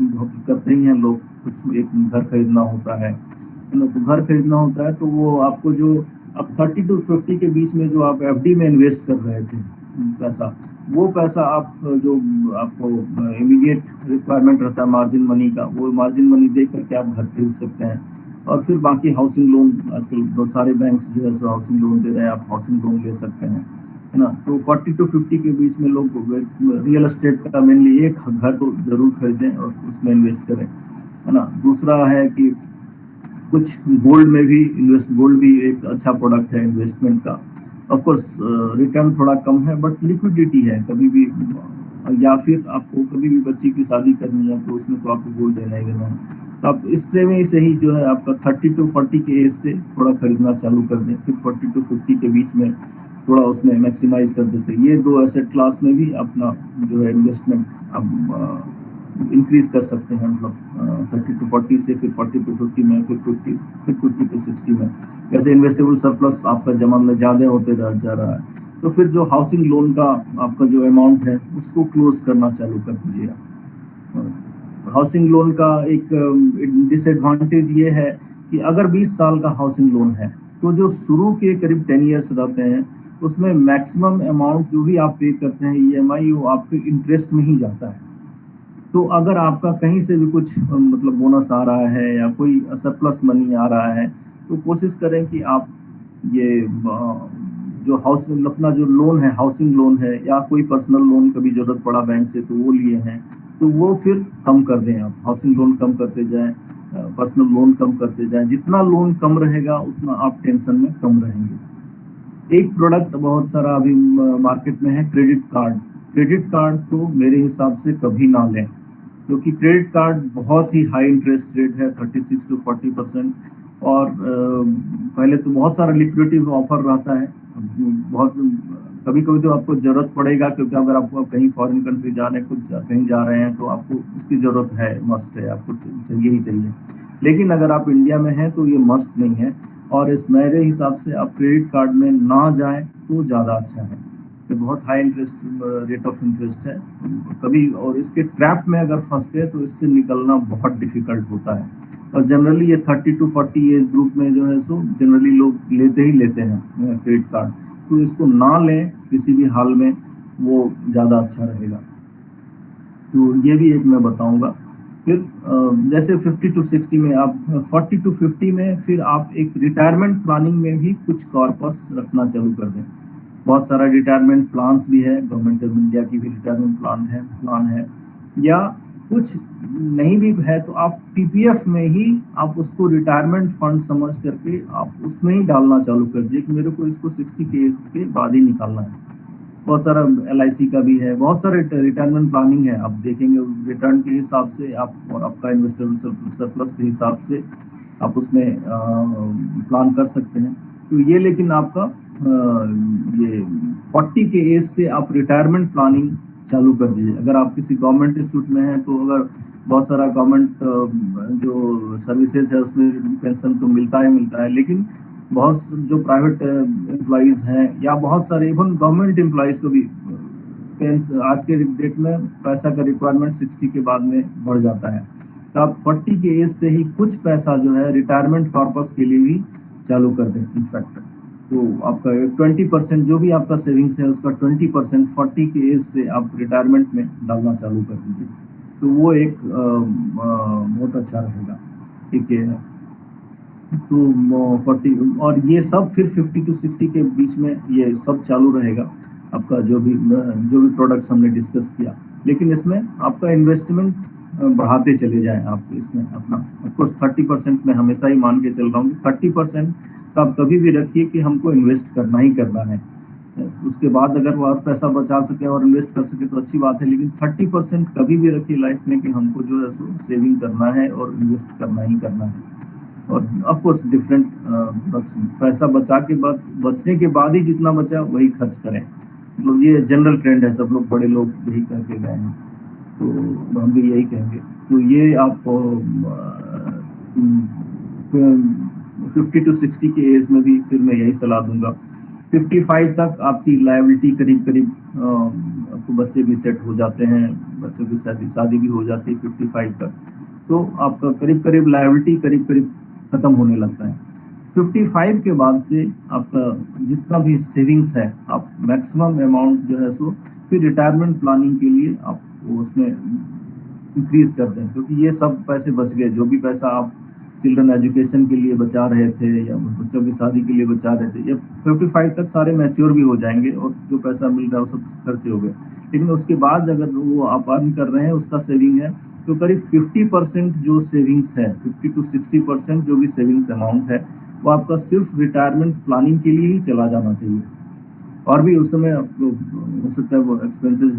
करते ही हैं लोग, कुछ एक घर खरीदना होता है ना, तो घर खरीदना होता है तो वो आपको जो अब 30 to 50 के बीच में जो आप एफडी में इन्वेस्ट कर रहे थे पैसा, वो पैसा आप जो आपको इमीडिएट रिक्वायरमेंट रहता है मार्जिन मनी का, वो मार्जिन मनी दे करके आप घर खरीद सकते हैं। और फिर बाकी हाउसिंग लोन, आजकल बहुत सारे बैंक्स जो है सो हाउसिंग लोन दे रहे हैं, आप हाउसिंग लोन ले सकते हैं, है ना। तो 40 to 50 के बीच में लोग रियल एस्टेट का मेनली एक घर तो जरूर खरीदें और उसमें इन्वेस्ट करें, है ना। दूसरा है कि कुछ गोल्ड में भी इन्वेस्ट, गोल्ड भी एक अच्छा प्रोडक्ट है इन्वेस्टमेंट का। ऑफ कोर्स रिटर्न थोड़ा कम है बट लिक्विडिटी है, कभी भी या फिर आपको कभी भी बच्ची की शादी करनी है तो उसमें तो आपको गोल्ड देना ही देना है। तो आप इससे में से ही जो है आपका 30 to 40 के एज से थोड़ा खरीदना चालू कर दें, फिर 40 to 50 के बीच में थोड़ा उसमें मैक्सिमाइज कर देते हैं। ये दो एसेट क्लास में भी अपना जो है इन्वेस्टमेंट आप इंक्रीज कर सकते हैं, मतलब 30 to 40 से फिर 40 to 50 में, फिर 50 to 60 में। जैसे इन्वेस्टेबल सरप्लस आपका जमा में ज़्यादा होते जा रहा है तो फिर जो हाउसिंग लोन का आपका जो अमाउंट है उसको क्लोज करना चालू कर दीजिए। हाउसिंग लोन का एक डिसएडवांटेज ये है कि अगर 20 साल का हाउसिंग लोन है तो जो शुरू के करीब 10 ईयर्स रहते हैं उसमें मैक्सिमम अमाउंट जो भी आप पे करते हैं ईएमआई, वो आपके इंटरेस्ट में ही जाता है। तो अगर आपका कहीं से भी कुछ मतलब बोनस आ रहा है या कोई सरप्लस मनी आ रहा है तो कोशिश करें कि आप ये जो हाउस अपना जो लोन है, हाउसिंग लोन है या कोई पर्सनल लोन कभी जरूरत पड़ा बैंक से तो वो लिए हैं तो वो फिर कम कर दें। आप हाउसिंग लोन कम करते जाएं, पर्सनल लोन कम करते जाएं। जितना लोन कम रहेगा उतना आप टेंशन में कम रहेंगे। एक प्रोडक्ट बहुत सारा अभी मार्केट में है, क्रेडिट कार्ड। क्रेडिट कार्ड तो मेरे हिसाब से कभी ना लें, क्योंकि क्रेडिट कार्ड बहुत ही हाई इंटरेस्ट रेट है, 36 to 40%। और पहले तो बहुत सारा लिक्विडिटी ऑफर रहता है, बहुत कभी कभी तो आपको जरूरत पड़ेगा, क्योंकि अगर आप कहीं फॉरेन कंट्री जा रहे हैं, कुछ कहीं जा रहे हैं तो आपको उसकी जरूरत है, मस्ट है, आपको चाहिए ही चाहिए। लेकिन अगर आप इंडिया में हैं तो ये मस्ट नहीं है, और इस मेरे हिसाब से आप क्रेडिट कार्ड में ना जाएं तो ज़्यादा अच्छा है। ये बहुत high interest rate of interest है कभी, और इसके ट्रैप में अगर फंस गए तो इससे निकलना बहुत डिफिकल्ट होता है। और जनरली ये 30 to 40 एज ग्रुप में जो है सो जनरली लोग लेते ही लेते हैं क्रेडिट कार्ड, तो इसको ना लें किसी भी हाल में, वो ज़्यादा अच्छा रहेगा। तो ये भी एक मैं बताऊंगा। फिर जैसे 50 to 60 में आप 40 to 50 में फिर आप एक रिटायरमेंट प्लानिंग में भी कुछ कॉर्पस रखना चालू कर दें। बहुत सारा रिटायरमेंट प्लान्स भी है, गवर्नमेंट ऑफ इंडिया की भी रिटायरमेंट प्लान है, या कुछ नहीं भी है तो आप पीपीएफ में ही आप उसको रिटायरमेंट फंड समझ करके आप उसमें ही डालना चालू कर दीजिए कि मेरे को इसको 60 के एज के बाद ही निकालना है। बहुत सारा LIC का भी है, बहुत सारे रिटायरमेंट प्लानिंग है, आप देखेंगे रिटर्न के हिसाब से आप और आपका इन्वेस्टर सरप्लस के हिसाब से आप उसमें प्लान कर सकते हैं। तो ये लेकिन आपका ये 40 के एज से आप रिटायरमेंट प्लानिंग चालू कर दीजिए। अगर आप किसी गवर्नमेंट इंस्टीट्यूट में हैं तो अगर बहुत सारा गवर्नमेंट जो सर्विसेज है उसमें पेंशन तो मिलता है, लेकिन बहुत जो प्राइवेट एम्प्लॉइज हैं या बहुत सारे इवन गवर्नमेंट एम्प्लॉइज को भी आज के डेट में पैसा का रिक्वायरमेंट 60 के बाद में बढ़ जाता है। तो आप 40 के एज से ही कुछ पैसा जो है रिटायरमेंट पर्पस के लिए भी चालू कर दें। इनफैक्ट तो आपका 20% जो भी आपका सेविंग्स है उसका 20% 40 के एज से आप रिटायरमेंट में डालना चालू कर दीजिए, तो वो एक बहुत अच्छा रहेगा। ठीक है, तो 40 और ये सब फिर 50 to 60 के बीच में ये सब चालू रहेगा आपका, जो भी प्रोडक्ट्स हमने डिस्कस किया। लेकिन इसमें आपका इन्वेस्टमेंट बढ़ाते चले जाएं आप इसमें अपना। ऑफकोर्स 30% में हमेशा ही मान के चल रहा हूँ कि 30% तो आप कभी भी रखिए कि हमको इन्वेस्ट करना ही करना है। उसके बाद अगर वो और पैसा बचा सके और इन्वेस्ट कर सके तो अच्छी बात है, लेकिन 30% कभी भी रखिए लाइफ में कि हमको जो है सो सेविंग करना है और इन्वेस्ट करना ही करना है। और ऑफकोर्स डिफरेंट पैसा बचा के बाद, बचने के बाद ही जितना बचा वही खर्च करें, मतलब ये जनरल ट्रेंड है, सब लोग बड़े लोग यही करके गए हैं, तो हम भी यही कहेंगे। तो ये आप 50 to 60 के एज में भी फिर मैं यही सलाह दूंगा। 55 तक आपकी लायबिलिटी करीब करीब आपको बच्चे भी सेट हो जाते हैं, बच्चों की शादी भी हो जाती है 55 तक, तो आपका करीब करीब लायबिलिटी करीब करीब खत्म होने लगता है। 55 के बाद से आपका जितना भी सेविंग्स है आप मैक्सिमम अमाउंट जो है सो फिर रिटायरमेंट प्लानिंग के लिए आप उसमें इंक्रीज कर दें, क्योंकि ये सब पैसे बच गए, जो भी पैसा आप चिल्ड्रन एजुकेशन के लिए बचा रहे थे या बच्चों की शादी के लिए बचा रहे थे, ये 55 तक सारे मैच्योर भी हो जाएंगे और जो पैसा मिल रहा है वो सब खर्चे हो गए। लेकिन उसके बाद अगर वो आप अर्न कर रहे हैं उसका सेविंग है, तो करीब 50% जो सेविंग्स है, 50 to 60% जो भी सेविंग्स अमाउंट है वो आपका सिर्फ रिटायरमेंट प्लानिंग के लिए ही चला जाना चाहिए। और भी उस समय हो सकता है वो एक्सपेंसेस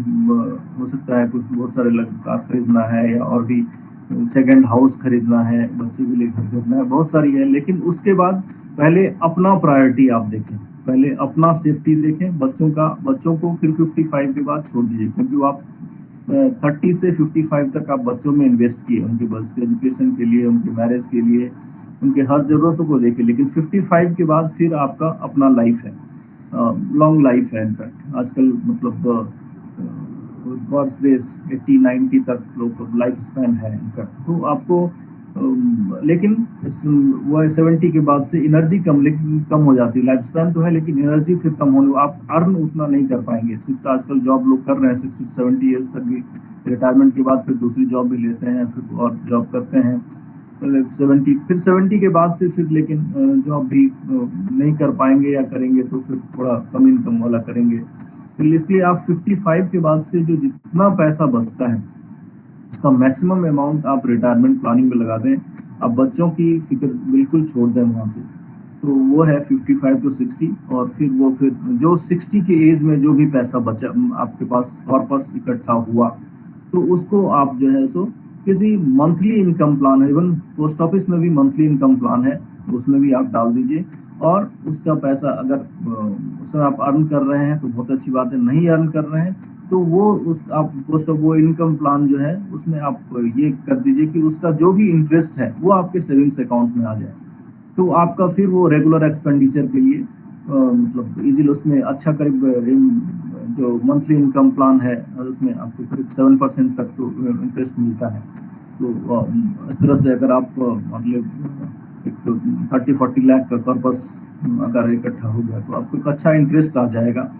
हो सकता है, कुछ बहुत सारे कार खरीदना है या और भी सेकंड हाउस खरीदना है, बच्चे के लिए घर खरीदना है, बहुत सारी है। लेकिन उसके बाद पहले अपना प्रायोरिटी आप देखें, पहले अपना सेफ्टी देखें, बच्चों को फिर 55 के बाद छोड़ दीजिए, क्योंकि वो आप 30 से 55 तक आप बच्चों में इन्वेस्ट किए, उनके बस के एजुकेशन के लिए, उनके मैरिज के लिए, उनके हर जरूरतों को देखें। लेकिन 55 के बाद फिर आपका अपना लाइफ है, लॉन्ग लाइफ है। इनफैक्ट आजकल मतलब गॉड्स ग्रेस 80-90 तक लोग लाइफ स्पैन है इनफैक्ट, तो आपको लेकिन वो 70 के बाद से एनर्जी कम हो जाती है। लाइफ स्पैन तो है लेकिन एनर्जी फिर कम होने, आप अर्न उतना नहीं कर पाएंगे। सिर्फ आजकल जॉब लोग कर रहे हैं 60 to 70 ईयर्स तक भी, रिटायरमेंट के बाद फिर दूसरी जॉब भी लेते हैं, फिर और जॉब करते हैं 70 के बाद से, फिर लेकिन जॉब भी नहीं कर पाएंगे या करेंगे तो फिर थोड़ा कम इनकम वाला करेंगे। तो इसलिए आप 55 के बाद से जो जितना पैसा बचता है उसका मैक्सिमम अमाउंट आप रिटायरमेंट प्लानिंग में लगा दें। आप बच्चों की फिक्र बिल्कुल छोड़ दें वहाँ से, तो वो है 55 to 60। और फिर जो 60 के एज में जो भी पैसा बचा आपके पास कॉर्पस इकट्ठा हुआ, तो उसको आप जो है सो किसी मंथली इनकम प्लान है, इवन पोस्ट ऑफिस में भी मंथली इनकम प्लान है, उसमें भी आप डाल दीजिए। और उसका पैसा अगर उसमें आप अर्न कर रहे हैं तो बहुत अच्छी बात है, नहीं अर्न कर रहे हैं तो वो इनकम प्लान जो है उसमें आप ये कर दीजिए कि उसका जो भी इंटरेस्ट है वो आपके सेविंग्स अकाउंट में आ जाए, तो आपका फिर वो रेगुलर एक्सपेंडिचर के लिए मतलब इजीली उसमें अच्छा करीब जो मंथली इनकम प्लान है उसमें आपको करीब 7% तक तो इंटरेस्ट मिलता है। तो इस तरह से अगर आप मतलब 30-40 लाख का कॉर्पस अगर इकट्ठा हो गया तो आपको एक अच्छा इंटरेस्ट आ जाएगा।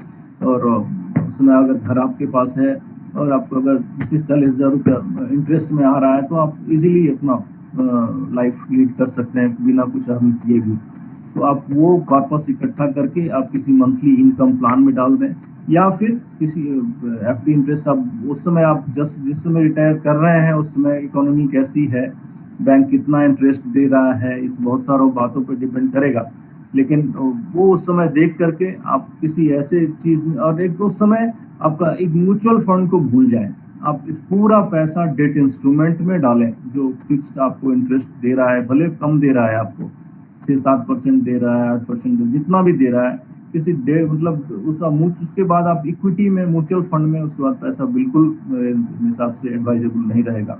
और उसमें अगर घर आपके पास है और आपको अगर 30-40 हज़ार रुपया इंटरेस्ट में आ रहा है तो आप इजीली अपना लाइफ लीड कर सकते हैं बिना कुछ अर्न किए भी। तो आप वो कॉर्पस इकट्ठा करके आप किसी मंथली इनकम प्लान में डाल दें, या फिर किसी एफडी इंटरेस्ट आप उस समय आप जिस समय रिटायर कर रहे हैं उस समय इकोनॉमी कैसी है, बैंक कितना इंटरेस्ट दे रहा है, इस बहुत सारों बातों पर डिपेंड करेगा। लेकिन वो उस समय देख करके आप किसी ऐसे चीज में, और एक तो उस समय आपका एक म्यूचुअल फंड को भूल जाएं, आप पूरा पैसा डेट इंस्ट्रूमेंट में डालें जो फिक्स्ड आपको इंटरेस्ट दे रहा है, भले कम दे रहा है आपको 6-7% दे रहा है, 8% जितना भी दे रहा है, किसी डे मतलब उसके बाद आप इक्विटी में, म्यूचुअल फंड में उसके बाद पैसा बिल्कुल हिसाब से एडवाइजेबल नहीं रहेगा।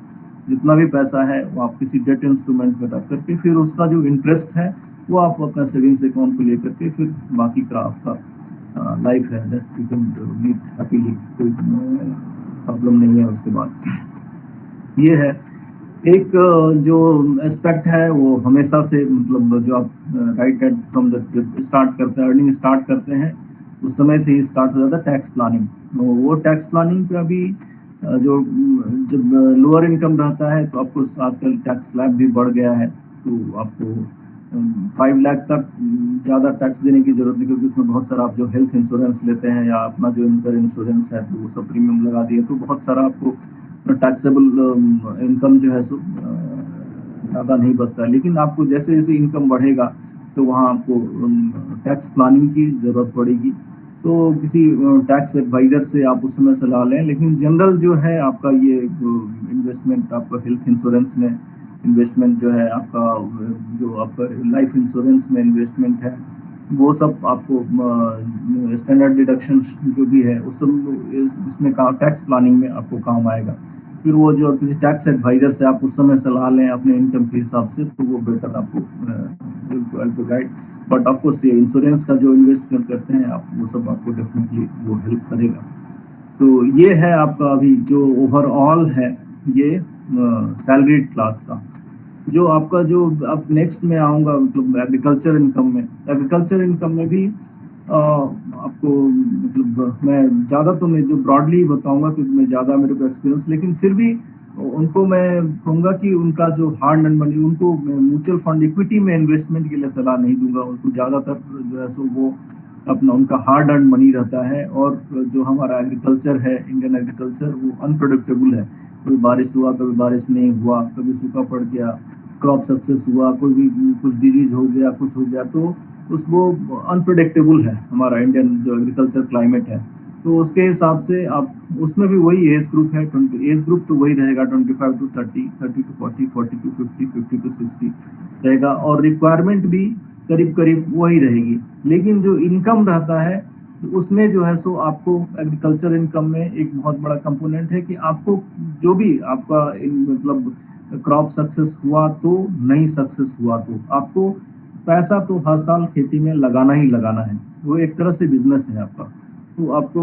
जितना भी पैसा है वो आप किसी डेट इंस्ट्रूमेंट में रख करके फिर उसका जो इंटरेस्ट है वो आप अपना सेविंग्स अकाउंट को लेकर के फिर बाकी का आपका लाइफ है that you can lead happily, कोई प्रॉब्लम नहीं है उसके बाद। ये है एक जो एस्पेक्ट है वो हमेशा से मतलब जो आप राइट एट फ्रॉम द जब स्टार्ट करते हैं, अर्निंग स्टार्ट करते हैं उस समय से ही स्टार्ट हो जाता है टैक्स प्लानिंग। वो टैक्स प्लानिंग पे अभी जो जब लोअर इनकम रहता है तो आपको आजकल टैक्स स्लैब भी बढ़ गया है, तो आपको 5 लाख तक ज़्यादा टैक्स देने की जरूरत नहीं, क्योंकि उसमें बहुत सारा आप जो हेल्थ इंश्योरेंस लेते हैं या अपना जो इंश्योरेंस है तो वो सब प्रीमियम लगा दिए, तो बहुत सारा आपको टैक्सेबल इनकम जो है सो ज़्यादा नहीं बचता है। लेकिन आपको जैसे जैसे इनकम बढ़ेगा तो वहाँ आपको टैक्स प्लानिंग की ज़रूरत पड़ेगी। तो किसी टैक्स एडवाइजर से आप उस समय सलाह लें। लेकिन जनरल जो है आपका ये इन्वेस्टमेंट, आपका हेल्थ इंश्योरेंस में इन्वेस्टमेंट जो है, आपका जो आपका लाइफ इंश्योरेंस में इन्वेस्टमेंट है, वो सब आपको स्टैंडर्ड डिडक्शन जो भी है उस सब इसमें टैक्स प्लानिंग में आपको काम आएगा। फिर वो जो किसी टैक्स एडवाइजर से आप उस समय सलाह लें अपने इनकम के हिसाब से, तो वो बेटर आपको गाइड। बट ऑफ कोर्स ये इंश्योरेंस का जो इन्वेस्ट करते हैं आप, वो सब आपको डेफिनेटली वो हेल्प करेगा। तो ये है आपका अभी जो ओवरऑल है ये सैलरीड क्लास का। जो आपका जो अब नेक्स्ट में आऊँगा, मतलब एग्रीकल्चर इनकम में। एग्रीकल्चर इनकम में भी आपको मतलब मैं ज़्यादा तो नहीं, जो ब्रॉडली बताऊंगा क्योंकि मैं ज़्यादा मेरे को एक्सपीरियंस, लेकिन फिर भी उनको मैं कहूँगा कि उनका जो हार्ड अर्न मनी, उनको म्यूचुअल फंड इक्विटी में इन्वेस्टमेंट के लिए सलाह नहीं दूंगा। उनको ज़्यादातर जो है सो वो अपना उनका हार्ड अर्न मनी रहता है। और जो हमारा एग्रीकल्चर है, इंडियन एग्रीकल्चर, वो अनप्रेडिक्टेबल है। कभी बारिश हुआ, कभी बारिश नहीं हुआ, कभी सूखा पड़ गया, क्रॉप सक्सेस हुआ, कोई भी कुछ डिजीज हो गया, कुछ हो गया, तो वो अनप्रेडिक्टेबल है हमारा इंडियन जो एग्रीकल्चर क्लाइमेट है। तो उसके हिसाब से आप उसमें भी वही एज ग्रुप है, एज ग्रुप तो वही रहेगा 25 to 30, 30 to 40, 40 to 50, 50 to 60 रहेगा। और रिक्वायरमेंट भी करीब करीब वही रहेगी। लेकिन जो इनकम रहता है उसमें जो है सो आपको एग्रीकल्चर इनकम में एक बहुत बड़ा कंपोनेंट है कि आपको जो भी आपका मतलब क्रॉप सक्सेस हुआ तो, नहीं सक्सेस हुआ तो, आपको पैसा तो हर साल खेती में लगाना ही लगाना है। वो एक तरह से बिजनेस है आपका। तो आपको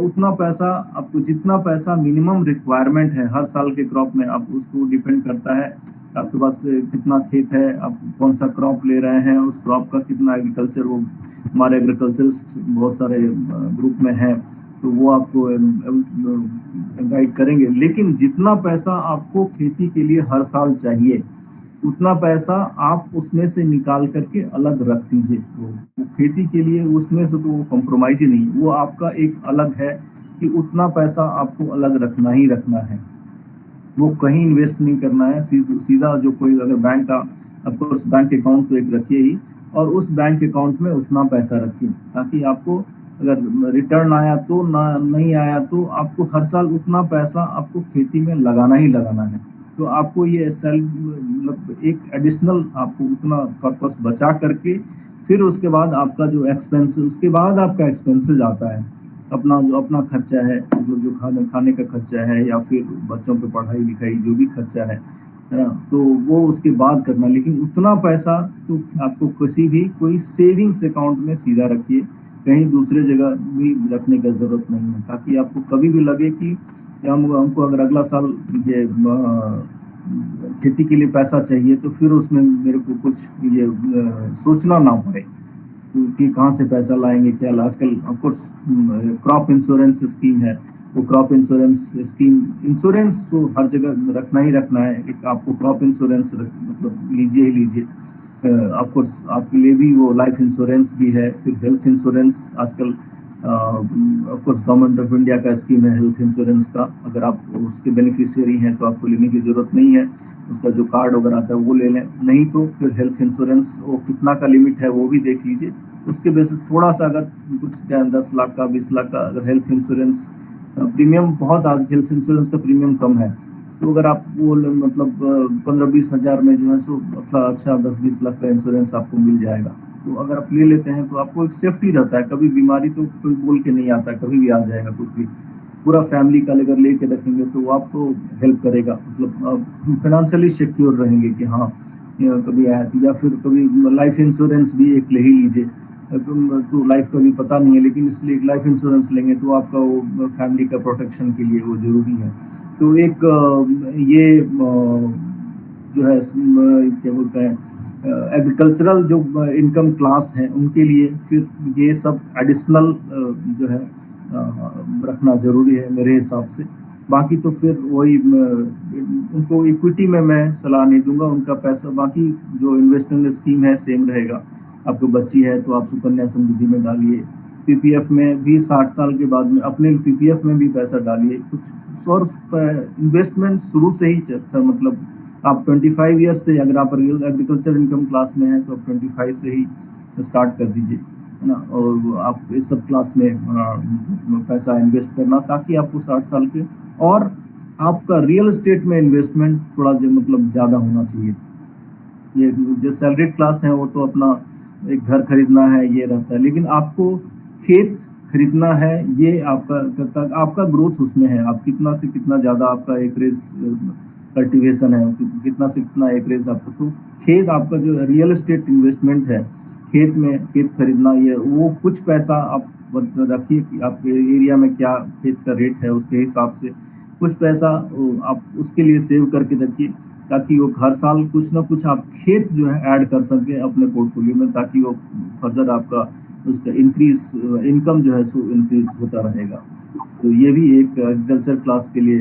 उतना पैसा, आपको जितना पैसा मिनिमम रिक्वायरमेंट है हर साल के क्रॉप में, आप उसको डिपेंड करता है आपके पास कितना खेत है, आप कौन सा क्रॉप ले रहे हैं, उस क्रॉप का कितना एग्रीकल्चर, वो हमारे एग्रीकल्चरिस्ट बहुत सारे ग्रुप में हैं, तो वो आपको गाइड करेंगे। लेकिन जितना पैसा आपको खेती के लिए हर साल चाहिए, उतना पैसा आप उसमें से निकाल करके अलग रख दीजिए। वो खेती के लिए उसमें से तो वो कॉम्प्रोमाइज ही नहीं, वो आपका एक अलग है कि उतना पैसा आपको अलग रखना ही रखना है। वो कहीं इन्वेस्ट नहीं करना है, सीधा जो कोई अगर बैंक का, ऑफकोर्स बैंक अकाउंट तो एक रखिए ही, और उस बैंक अकाउंट में उतना पैसा रखिए ताकि आपको अगर रिटर्न आया तो, ना नहीं आया तो, आपको हर साल उतना पैसा आपको खेती में लगाना ही लगाना है। तो आपको ये मतलब एक एडिशनल आपको उतना पर्पस बचा करके, फिर उसके बाद आपका जो एक्सपेंस, उसके बाद आपका एक्सपेंसेस आता है, अपना जो अपना खर्चा है, मतलब जो खाने का खर्चा है, या फिर बच्चों पे पढ़ाई लिखाई जो भी खर्चा है ना, तो वो उसके बाद करना। लेकिन उतना पैसा तो आपको किसी भी कोई सेविंग्स अकाउंट में सीधा रखिए, कहीं दूसरे जगह भी रखने का जरूरत नहीं है, ताकि आपको कभी भी लगे कि हमको अगर अगला साल ये खेती के लिए पैसा चाहिए, तो फिर उसमें मेरे को कुछ ये सोचना ना पड़े कि कहाँ से पैसा लाएंगे, क्या। आजकल ऑफकोर्स क्रॉप इंश्योरेंस स्कीम है, वो क्रॉप इंश्योरेंस स्कीम, इंश्योरेंस तो हर जगह रखना ही रखना है। एक आपको क्रॉप इंश्योरेंस मतलब लीजिए ही लीजिए। ऑफकोर्स आपके लिए भी वो लाइफ इंश्योरेंस भी है, फिर हेल्थ इंश्योरेंस आजकल ऑफकोर्स गवर्नमेंट ऑफ इंडिया का स्कीम है हेल्थ इंश्योरेंस का। अगर आप उसके बेनिफिशियरी हैं तो आपको लेने की ज़रूरत नहीं है, उसका जो कार्ड वगैरह आता है वो ले लें। नहीं तो फिर हेल्थ इंश्योरेंस वो कितना का लिमिट है वो भी देख लीजिए, उसके बेसिस थोड़ा सा अगर कुछ 10 लाख का 20 लाख का अगर हेल्थ इंश्योरेंस प्रीमियम, बहुत आज हेल्थ इंश्योरेंस का प्रीमियम कम है, तो अगर आप वो मतलब 15-20 हज़ार में जो है सो अच्छा 10-20 लाख का इंश्योरेंस आपको मिल जाएगा। तो अगर आप ले लेते हैं तो आपको एक सेफ्टी रहता है, कभी बीमारी तो कोई बोल के नहीं आता, कभी भी आ जाएगा कुछ भी। पूरा फैमिली का अगर लेके रखेंगे तो वो आपको हेल्प करेगा, मतलब फाइनेंशियली सिक्योर रहेंगे कि हाँ कभी आया, या फिर कभी लाइफ इंश्योरेंस भी एक ले ही लीजिए। तो लाइफ का भी पता नहीं है, लेकिन इसलिए लाइफ इंश्योरेंस लेंगे तो आपका वो फैमिली का प्रोटेक्शन के लिए वो जरूरी है। तो एक ये जो है क्या बोलते हैं, एग्रीकल्चरल जो इनकम क्लास है उनके लिए फिर ये सब एडिशनल जो है रखना ज़रूरी है मेरे हिसाब से। बाकी तो फिर वही उनको इक्विटी में मैं सलाह नहीं दूंगा, उनका पैसा बाकी जो इन्वेस्टमेंट स्कीम है सेम रहेगा। आपको बच्ची है तो आप सुकन्या समृद्धि में डालिए, पीपीएफ में भी 60 साल के बाद में अपने पीपीएफ में भी पैसा डालिए। कुछ सोर्स इन्वेस्टमेंट शुरू से ही चलता, मतलब आप 25 ईयर्स से, अगर आप एग्रीकल्चर इनकम क्लास में हैं तो आप 25 से ही स्टार्ट कर दीजिए। है ना। और आप इस सब क्लास में पैसा इन्वेस्ट करना, ताकि आपको 60 साल के, और आपका रियल एस्टेट में इन्वेस्टमेंट थोड़ा मतलब ज़्यादा होना चाहिए। ये जो सैलरीड क्लास है वो तो अपना एक घर खरीदना है ये रहता है, लेकिन आपको खेत खरीदना है, ये आपका करता, आपका ग्रोथ उसमें है। आप कितना से कितना ज़्यादा आपका एकरेज कल्टीवेशन है, कितना से कितना एकरेज आपको, तो खेत आपका जो रियल एस्टेट इन्वेस्टमेंट है, खेत में खेत खरीदना, ये वो कुछ पैसा आप रखिए कि आपके एरिया में क्या खेत का रेट है, उसके हिसाब से कुछ पैसा आप उसके लिए सेव करके रखिए, ताकि वो हर साल कुछ ना कुछ आप खेत जो है ऐड कर सके अपने पोर्टफोलियो में, ताकि वो फर्दर आपका उसका इंक्रीज इनकम जो है सो इंक्रीज होता रहेगा। तो ये भी एक एग्रीकल्चर क्लास के लिए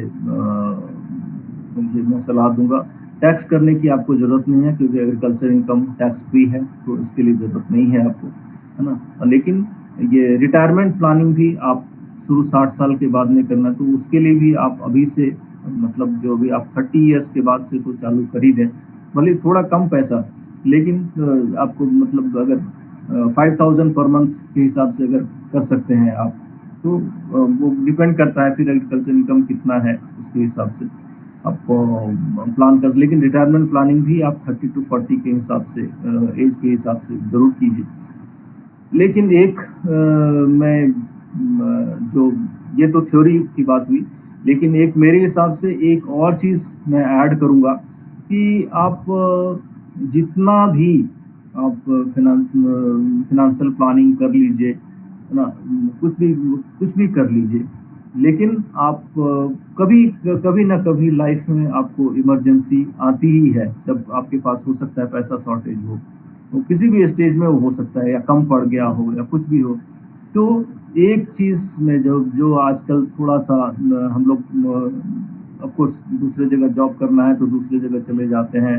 ये मैं सलाह दूंगा। टैक्स करने की आपको ज़रूरत नहीं है, क्योंकि एग्रीकल्चर इनकम टैक्स फ्री है, तो इसके लिए ज़रूरत नहीं है आपको, है ना। लेकिन ये रिटायरमेंट प्लानिंग भी आप शुरू 60 साल के बाद में करना, तो उसके लिए भी आप अभी से मतलब जो भी आप 30 ईयर्स के बाद से तो चालू कर ही दें, भले थोड़ा कम पैसा, लेकिन आपको मतलब अगर 5000 पर मंथ के हिसाब से अगर कर सकते हैं आप, तो वो डिपेंड करता है फिर एग्रीकल्चर इनकम कितना है उसके हिसाब से आप प्लान कर। लेकिन रिटायरमेंट प्लानिंग भी आप 30 to 40 के हिसाब से एज के हिसाब से जरूर कीजिए। लेकिन एक मैं जो ये तो थ्योरी की बात हुई, लेकिन एक मेरे हिसाब से एक और चीज़ मैं ऐड करूँगा कि आप जितना भी आप फिनेंशियल प्लानिंग कर लीजिए, है ना, कुछ भी कर लीजिए, लेकिन आप कभी कभी ना कभी लाइफ में आपको इमरजेंसी आती ही है, जब आपके पास हो सकता है पैसा शॉर्टेज हो, तो किसी भी स्टेज में वो हो सकता है, या कम पड़ गया हो या कुछ भी हो। तो एक चीज़ में जो जो आजकल थोड़ा सा हम लोग ऑफकोर्स दूसरे जगह जॉब करना है तो दूसरे जगह चले जाते हैं,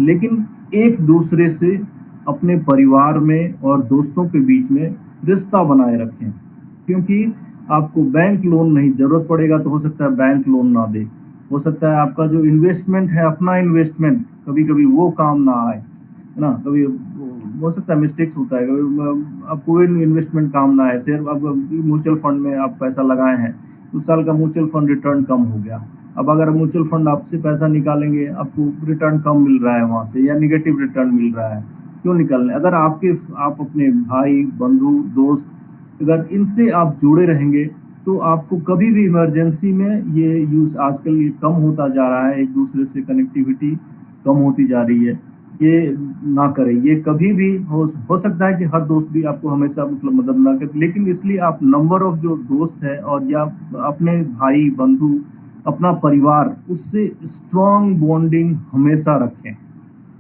लेकिन एक दूसरे से अपने परिवार में और दोस्तों के बीच में रिश्ता बनाए रखें, क्योंकि आपको बैंक लोन नहीं, जरूरत पड़ेगा तो हो सकता है बैंक लोन ना दे, हो सकता है आपका जो इन्वेस्टमेंट है अपना इन्वेस्टमेंट कभी कभी वो काम ना आए, है ना। कभी हो सकता है मिस्टेक्स होता है, कभी आपको इन्वेस्टमेंट काम ना आए। शेयर आप म्यूचुअल फंड में आप पैसा लगाए हैं, उस साल का म्यूचुअल फंड रिटर्न कम हो गया, अब अगर म्यूचुअल फंड आपसे पैसा निकालेंगे, आपको रिटर्न कम मिल रहा है वहां से, या निगेटिव रिटर्न मिल रहा है, क्यों निकालने। अगर आप अपने भाई बंधु दोस्त, अगर इनसे आप जुड़े रहेंगे, तो आपको कभी भी इमरजेंसी में ये यूज आजकल ये कम होता जा रहा है, एक दूसरे से कनेक्टिविटी कम होती जा रही है, ये ना करें। ये कभी भी हो सकता है कि हर दोस्त भी आपको हमेशा मतलब मदद ना करे, लेकिन इसलिए आप नंबर ऑफ जो दोस्त है, और या अपने भाई बंधु अपना परिवार, उससे स्ट्रॉन्ग बॉन्डिंग हमेशा रखें,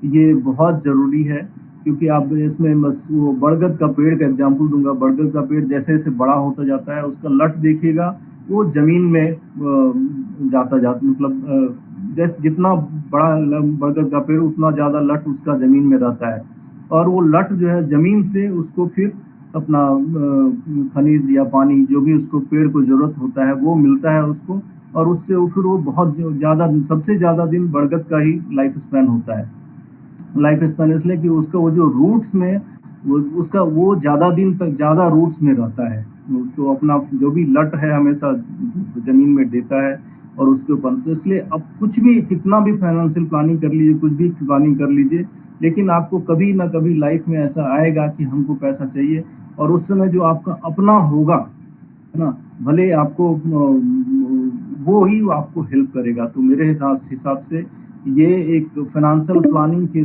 ये बहुत ज़रूरी है। क्योंकि आप इसमें बस वो बरगद का पेड़ का एग्जांपल दूंगा, बरगद का पेड़ जैसे जैसे बड़ा होता जाता है, उसका लट देखिएगा वो जमीन में जाता मतलब जैसे जितना बड़ा बरगद का पेड़ उतना ज़्यादा लट उसका जमीन में रहता है, और वो लट जो है जमीन से उसको फिर अपना खनिज या पानी जो भी उसको पेड़ को जरूरत होता है वो मिलता है उसको, और उससे फिर वो बहुत ज़्यादा, सबसे ज़्यादा दिन बरगद का ही लाइफ स्पैन होता है। लाइफ स्पैन इसलिए कि उसका वो जो रूट्स में उसका वो ज़्यादा दिन तक ज़्यादा रूट्स में रहता है, उसको अपना जो भी लट है हमेशा ज़मीन में देता है और उसके ऊपर। तो इसलिए अब कुछ भी कितना भी फाइनेंशियल प्लानिंग कर लीजिए, कुछ भी प्लानिंग कर लीजिए, लेकिन आपको कभी ना कभी लाइफ में ऐसा आएगा कि हमको पैसा चाहिए, और उस समय जो आपका अपना होगा, है ना, भले आपको वो ही आपको हेल्प करेगा। तो मेरे हिसाब से ये एक फाइनेंशियल प्लानिंग के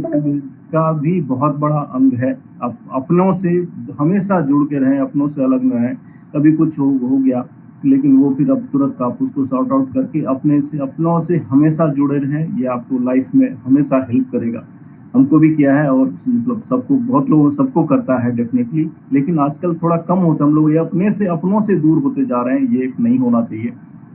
का भी बहुत बड़ा अंग है। आप अपनों से हमेशा जुड़ के रहें, अपनों से अलग न रहें। कभी कुछ हो गया, लेकिन वो फिर अब तुरंत आप उसको सॉर्ट आउट करके अपनों से हमेशा जुड़े रहें, ये आपको लाइफ में हमेशा हेल्प करेगा। हमको भी किया है, और मतलब सबको, बहुत लोगों सबको करता है डेफिनेटली, लेकिन आजकल थोड़ा कम होता है। हम लोग ये अपनों से दूर होते जा रहे हैं, ये एक नहीं होना चाहिए।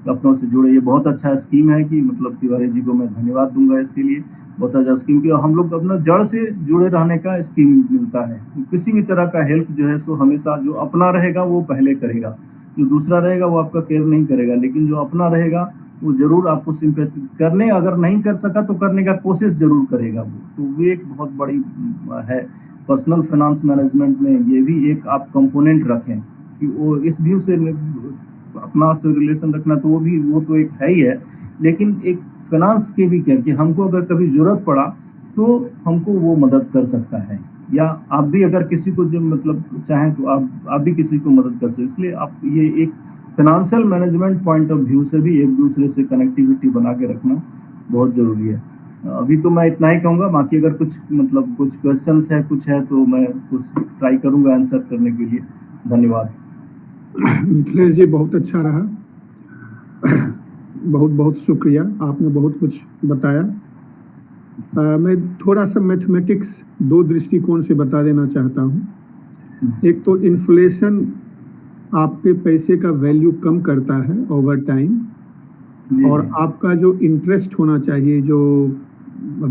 अपनों से जुड़े, ये बहुत अच्छा स्कीम है कि मतलब तिवारी जी को मैं धन्यवाद दूंगा इसके लिए, बहुत अच्छा स्कीम की। हम लोग अपना जड़ से जुड़े रहने का स्कीम मिलता है। किसी भी तरह का हेल्प जो है सो हमेशा जो अपना रहेगा वो पहले करेगा, जो दूसरा रहेगा वो आपका केयर नहीं करेगा, लेकिन जो अपना रहेगा वो जरूर आपको सिंपैथी करने, अगर नहीं कर सका तो करने का कोशिश जरूर करेगा वो। तो वो एक बहुत बड़ी है पर्सनल फाइनेंस मैनेजमेंट में ये भी एक आप कंपोनेंट रखें कि वो इस व्यू से अपना से रिलेशन रखना, तो वो तो एक है ही है, लेकिन एक फाइनेंस के भी क्या कि हमको अगर कभी जरूरत पड़ा तो हमको वो मदद कर सकता है, या आप भी अगर किसी को जो मतलब चाहें तो आप भी किसी को मदद कर सकते। इसलिए आप ये एक financial management point of view से भी एक दूसरे से कनेक्टिविटी बना के रखना बहुत जरूरी है। अभी तो मैं इतना ही कहूँगा, बाकी अगर कुछ मतलब कुछ क्वेश्चंस है कुछ है तो मैं कुछ ट्राई करूँगा आंसर करने के लिए। धन्यवाद। मिथिलेश जी, बहुत अच्छा रहा, बहुत बहुत शुक्रिया, आपने बहुत कुछ बताया। मैं थोड़ा सा मैथमेटिक्स दो दृष्टिकोण से बता देना चाहता हूँ। एक तो इन्फ्लेशन आपके पैसे का वैल्यू कम करता है ओवर टाइम, और आपका जो इंटरेस्ट होना चाहिए, जो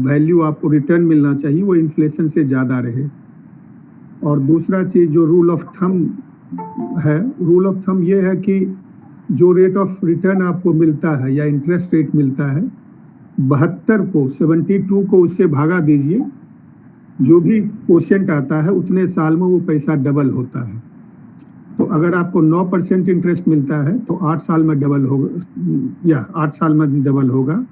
वैल्यू आपको रिटर्न मिलना चाहिए, वो इन्फ्लेशन से ज़्यादा रहे। और दूसरा चीज़ जो रूल ऑफ थंब है, रूल ऑफ थंब ये है कि जो रेट ऑफ रिटर्न आपको मिलता है या इंटरेस्ट रेट मिलता है, 72 को 72 को उससे भागा दीजिए, जो भी कोशेंट आता है उतने साल में वो पैसा डबल होता है। तो अगर आपको 9% इंटरेस्ट मिलता है तो 8 साल में डबल होगा, या 8 साल में डबल होगा।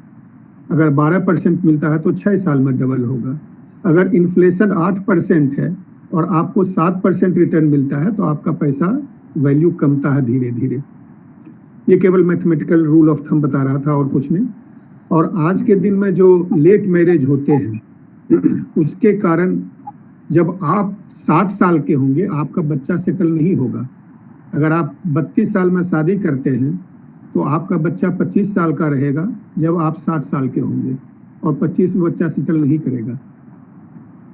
अगर 12% मिलता है तो 6 साल में डबल होगा। अगर इन्फ्लेशन 8% है और आपको 7% रिटर्न मिलता है तो आपका पैसा वैल्यू कमता है धीरे धीरे। ये केवल मैथमेटिकल रूल ऑफ थंब बता रहा था और कुछ नहीं। और आज के दिन में जो लेट मैरिज होते हैं उसके कारण जब आप 60 साल के होंगे आपका बच्चा सेटल नहीं होगा। अगर आप 32 साल में शादी करते हैं तो आपका बच्चा 25 साल का रहेगा जब आप 60 साल के होंगे, और 25 में बच्चा सेटल नहीं करेगा,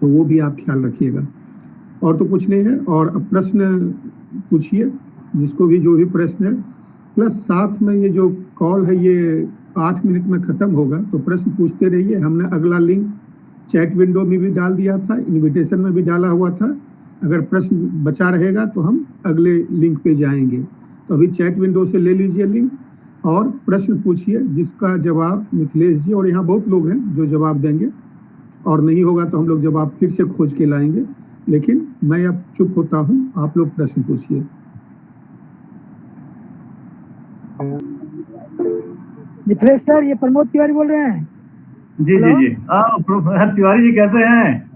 तो वो भी आप ख्याल रखिएगा। और तो कुछ नहीं है। और अब प्रश्न पूछिए, जिसको भी जो भी प्रश्न है, प्लस साथ में ये जो कॉल है ये 8 मिनट में ख़त्म होगा, तो प्रश्न पूछते रहिए। हमने अगला लिंक चैट विंडो में भी डाल दिया था, इनविटेशन में भी डाला हुआ था। अगर प्रश्न बचा रहेगा तो हम अगले लिंक पे जाएंगे। तो अभी चैट विंडो से ले लीजिए लिंक और प्रश्न पूछिए, जिसका जवाब मिथिलेश जी और यहाँ बहुत लोग हैं जो जवाब देंगे, और नहीं होगा तो हम लोग जवाब फिर से खोज के लाएंगे। लेकिन मैं अब चुप होता हूँ, आप लोग प्रश्न पूछिए। मिथिलेश सर, ये प्रमोद तिवारी बोल रहे हैं। जी जी जी, तिवारी जी कैसे हैं?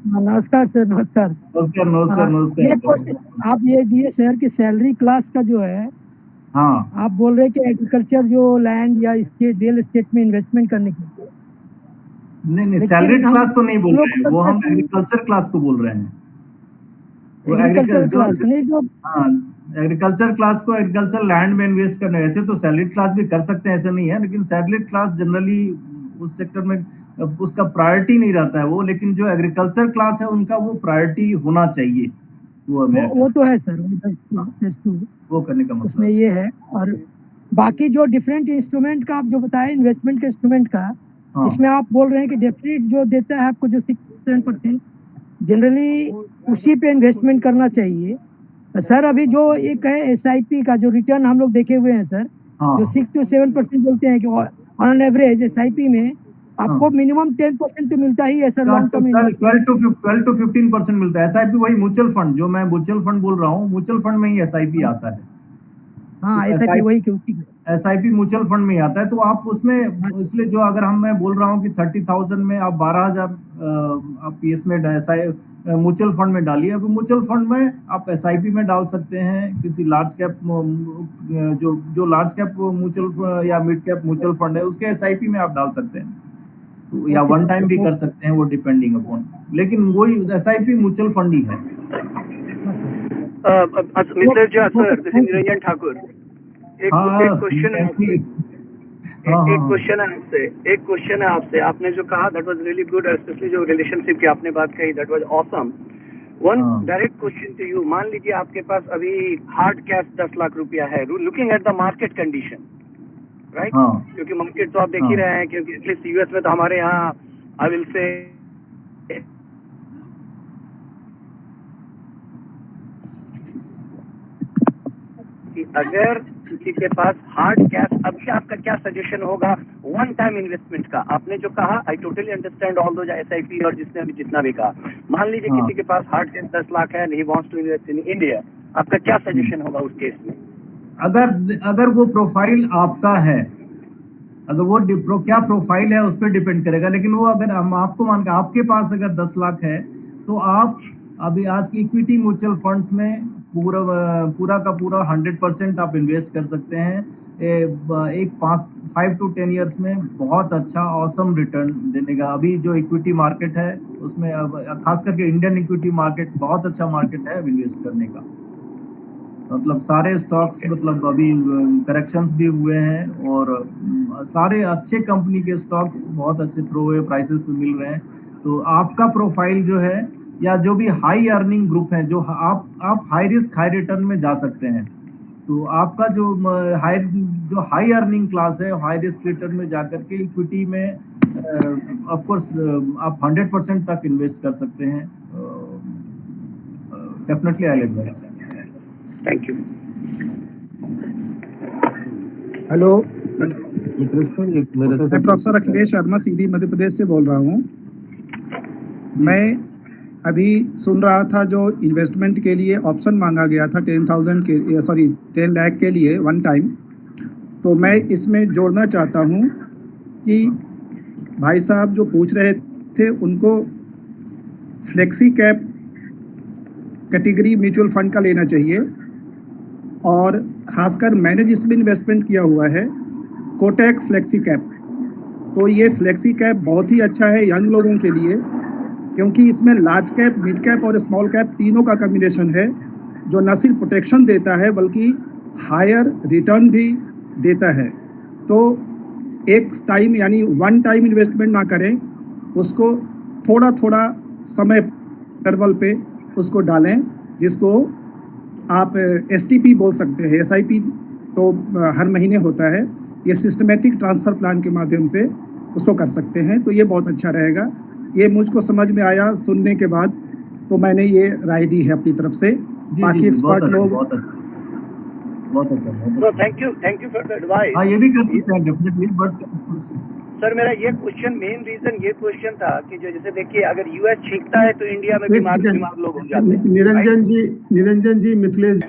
नमस्कार सर, नमस्कार। नमस्कार नमस्कार नमस्कार। ये क्वेश्चन आप ये दिए सर कि सैलरी क्लास का जो है, हाँ, आप बोल रहे हैं कि एग्रीकल्चर जो लैंड या स्टेट रियल एस्टेट में इन्वेस्टमेंट करने के लिए। नहीं सैलरीड क्लास को नहीं बोल रहे हैं, वो हम एग्रीकल्चर क्लास को बोल रहे हैं। वो एग्रीकल्चर क्लास को नहीं, जो हाँ, एग्रीकल्चर क्लास को एग्रीकल्चर लैंड में इन्वेस्ट करना। ऐसे तो सैलरीड क्लास भी कर सकते हैं, ऐसा नहीं है, लेकिन सैलरीड क्लास जनरली उस सेक्टर में उसका प्रायोरिटी नहीं रहता है वो, लेकिन जो एग्रीकल्चर क्लास है उनका वो प्रायोरिटी होना चाहिए। वो तो है सर, वो करने का मतलब उसमें ये है। और बाकी जो डिफरेंट इंस्ट्रूमेंट का आप जो बताए, इन्वेस्टमेंट के इंस्ट्रूमेंट का, इसमें आप बोल रहे हैं कि डेफिनेट जो देता है आपको जो 6-7% जनरली उसी पे इन्वेस्टमेंट करना चाहिए सर। अभी जो एक है SIP का जो रिटर्न हम लोग देखे हुए हैं सर, जो 6 to 7% बोलते हैं कि ऑन एन एवरेज SIP में आपको मिनिमम 10% तो मिलता ही है सर। लॉन्ग टर्म 12 to 15% मिलता है। SIP वही म्यूचुअल फंड, जो मैं म्यूचुअल फंड बोल रहा हूँ, म्यूचुअल फंड में ही SIP आता है। हाँ, SIP वही कि उसी SIP म्यूचुअल फंड में आता है। तो आप उसमें, इसलिए जो अगर मैं बोल रहा हूँ कि 30,000 में आप 12,000 आप इसमें म्यूचुअल फंड में डालिए। अब म्यूचुअल फंड में आप SIP में डाल सकते हैं, किसी लार्ज कैप जो लार्ज कैप म्यूचुअल या मिड कैप म्यूचुअल फंड है उसके SIP में आप डाल सकते हैं, या वन टाइम भी कर सकते हैं, वो डिपेंडिंग अपॉन। लेकिन वही SIP म्यूचुअल फंड ही है। Mister ji sir, this is Niranjan Thakur. एक क्वेश्चन है आपसे, एक क्वेश्चन है आपसे। आपने जो कहा that was really good, specially जो रिलेशनशिप की आपने बात कही, that was awesome. One direct question to you, मान लीजिए आपके पास अभी हार्ड कैश 10 लाख रुपया है, looking at the market condition, right? क्योंकि मार्केट तो आप देख ही रहे हैं, क्योंकि एटलीस्ट US में तो हमारे यहाँ आई विल से कि अगर किसी के पास हार्ड कैश, अभी आपका क्या सजेशन होगा वन टाइम इन्वेस्टमेंट का? आपने जो कहा आई टोटली अंडरस्टैंड ऑल दो SIP और जिसने अभी जितना भी कहा, मान लीजिए किसी के पास हार्ड कैश 10 लाख है, नहीं wants to invest in India, आपका क्या सजेशन होगा उस केस में? अगर वो प्रोफाइल आपका है, अगर वो क्या प्रोफाइल है उस पर डिपेंड करेगा, लेकिन वो अगर हम आपको मान के आपके पास अगर 10 लाख है तो आप अभी आज की इक्विटी म्यूचुअल फंड्स में पूरा का पूरा 100% आप इन्वेस्ट कर सकते हैं। एक 5 to 10 ईयर्स में बहुत अच्छा ऑसम रिटर्न देने का। अभी जो इक्विटी मार्केट है उसमें खास करके इंडियन इक्विटी मार्केट बहुत अच्छा मार्केट है इन्वेस्ट करने का। मतलब सारे स्टॉक्स मतलब अभी करेक्शंस भी हुए हैं और सारे अच्छे कंपनी के स्टॉक्स बहुत अच्छे थ्रो अवे प्राइसेस पे मिल रहे हैं। तो आपका प्रोफाइल जो है या जो भी हाई अर्निंग ग्रुप है, जो आप हाई रिस्क हाई रिटर्न में जा सकते हैं, तो आपका जो हाई अर्निंग क्लास है हाई रिस्क रिटर्न में जाकर के इक्विटी में ऑफ कोर्स आप 100% तक इन्वेस्ट कर सकते हैं। Definitely I advice. Thank you. Hello, मैं प्रोफेसर अखिलेश शर्मा सीधी मध्य प्रदेश से बोल रहा हूँ। मैं अभी सुन रहा था जो इन्वेस्टमेंट के लिए ऑप्शन मांगा गया था 10 लाख के लिए वन टाइम, तो मैं इसमें जोड़ना चाहता हूँ कि भाई साहब जो पूछ रहे थे उनको flexi cap category mutual fund का लेना चाहिए, और खासकर मैंने जिसमें इन्वेस्टमेंट किया हुआ है कोटक फ्लेक्सी कैप, तो ये फ्लेक्सी कैप बहुत ही अच्छा है यंग लोगों के लिए, क्योंकि इसमें लार्ज कैप, मिड कैप और स्मॉल कैप तीनों का कॉम्बिनेशन है, जो न सिर्फ प्रोटेक्शन देता है बल्कि हायर रिटर्न भी देता है। तो एक टाइम यानी वन टाइम इन्वेस्टमेंट ना करें, उसको थोड़ा थोड़ा समय इंटरवल पे उसको डालें, जिसको आप STP बोल सकते हैं। SIP तो हर महीने होता है, ये सिस्टमेटिक ट्रांसफ़र प्लान के माध्यम से उसको कर सकते हैं, तो ये बहुत अच्छा रहेगा। ये मुझको समझ में आया सुनने के बाद, तो मैंने ये राय दी है अपनी तरफ से। बाकी एक्सपर्ट लोग बहुत अच्छा। Thank you for the advice. हाँ, ये भी कर सकते हैं डेफिनेटली, बट सर मेरा ये क्वेश्चन, मेन रीजन ये क्वेश्चन था कि जो जैसे देखिए अगर US छींकता है तो इंडिया में बीमार लोग हो जाते हैं। निरंजन जी मिथिलेश,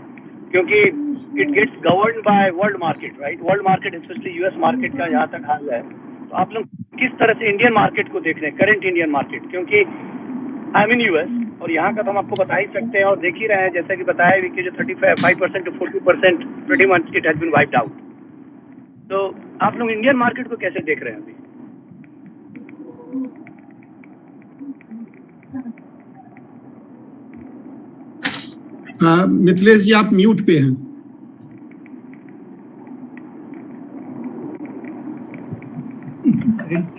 क्योंकि it gets governed by world market, right? World market specially US market का जहाँ तक हाल है, तो आप लोग किस तरह से इंडियन मार्केट को देख रहे हैं, करंट इंडियन मार्केट? क्योंकि आई एम इन US और यहाँ का तो हम आपको बता ही सकते हैं और देख ही रहे हैं, जैसा कि बताया भी कि जो 35% to 40% pretty much it has been wiped out। तो आप लोग इंडियन मार्केट को कैसे देख रहे हैं अभी? मिथिलेश जी आप म्यूट पे हैं।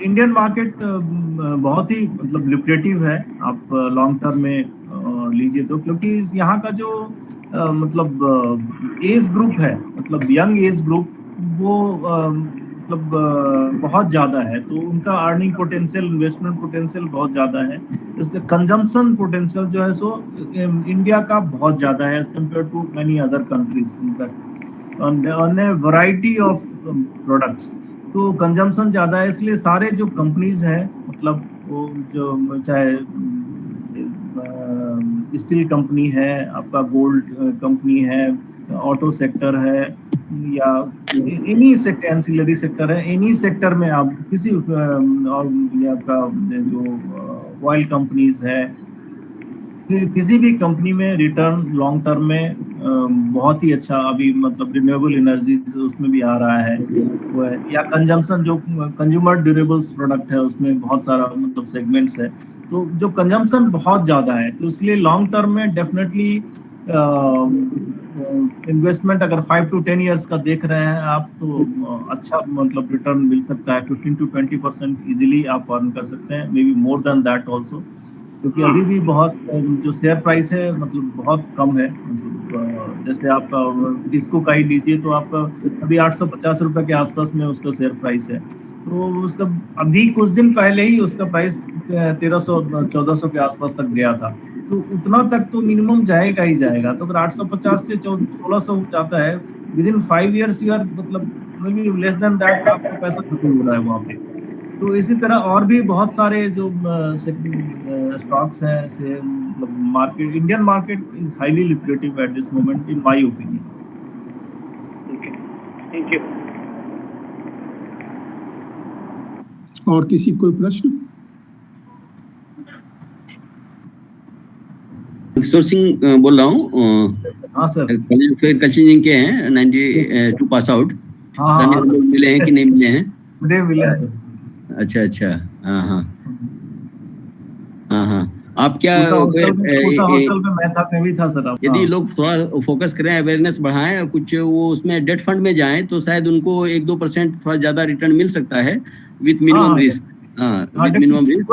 इंडियन मार्केट बहुत ही मतलब लिक्रेटिव है, आप लॉन्ग टर्म में लीजिए तो, क्योंकि यहाँ का जो मतलब एज ग्रुप है, मतलब यंग एज ग्रुप, वो मतलब बहुत ज़्यादा है, तो उनका अर्निंग पोटेंशियल, इन्वेस्टमेंट पोटेंशियल बहुत ज़्यादा है। इसके कंजम्पशन पोटेंशियल जो है सो इंडिया का बहुत ज़्यादा है as compare to many other countries, in fact on a variety of products. तो कंजम्पशन ज़्यादा है, इसलिए सारे जो कंपनीज हैं, मतलब वो जो चाहे स्टील कंपनी है, आपका गोल्ड कंपनी है, ऑटो सेक्टर है, या एनी सेक्टर, एंसिलरी सेक्टर है, एनी सेक्टर में आप किसी आपका जो ऑयल कंपनीज है, किसी भी कंपनी में रिटर्न लॉन्ग टर्म में बहुत ही अच्छा, अभी मतलब रिन्यूएबल एनर्जी उसमें भी आ रहा है वो है, या कंजम्पशन जो कंज्यूमर ड्यूरेबल्स प्रोडक्ट है उसमें बहुत सारा मतलब सेगमेंट्स है, तो जो कंजम्पशन बहुत ज़्यादा है, तो इसलिए लॉन्ग टर्म में डेफिनेटली इन्वेस्टमेंट अगर 5 to 10 ईयर्स का देख रहे हैं आप, तो अच्छा मतलब रिटर्न मिल सकता है। 15 to 20% इजीली आप अर्न कर सकते हैं, may be more than that also, क्योंकि अभी भी बहुत जो शेयर प्राइस है मतलब बहुत कम है। मतलब जैसे आप डिस्को का ही लीजिए तो आपका अभी 850 रुपये के आसपास में उसका शेयर प्राइस है, तो उसका अभी कुछ दिन पहले ही उसका प्राइस 1300-1400 के आसपास तक गया था, तो उतना तक तो मिनिमम जाएगा ही जाएगा। तो अगर 850 से 1600 जाता है, within 5 years you are मतलब may be less than that आपका पैसा खत्म हो रहा है वहाँ पे। तो इसी तरह और भी बहुत सारे जो स्टॉक्स हैं से मतलब market, Indian market is highly liquidative at this moment in my opinion. Thank you. और किसी कोई प्रश्न? सोर्सिंग बोल रहा हूँ। हाँ सर। फिर कल्चर जिंग के हैं 92 पास आउट। हाँ मिले हैं कि नहीं मिले हैं? मुझे मिले सर। अच्छा अच्छा। हाँ हाँ हाँ हाँ। आप क्या हॉस्टल में मैं भी था सर। यदि लोग थोड़ा फोकस करें, अवेयरनेस बढ़ाएं, कुछ वो उसमें डेट फंड में जाएं तो शायद उनको 1-2% थोड़ा ज्यादा रिटर्न मिल सकता है with minimum risk. With minimum risk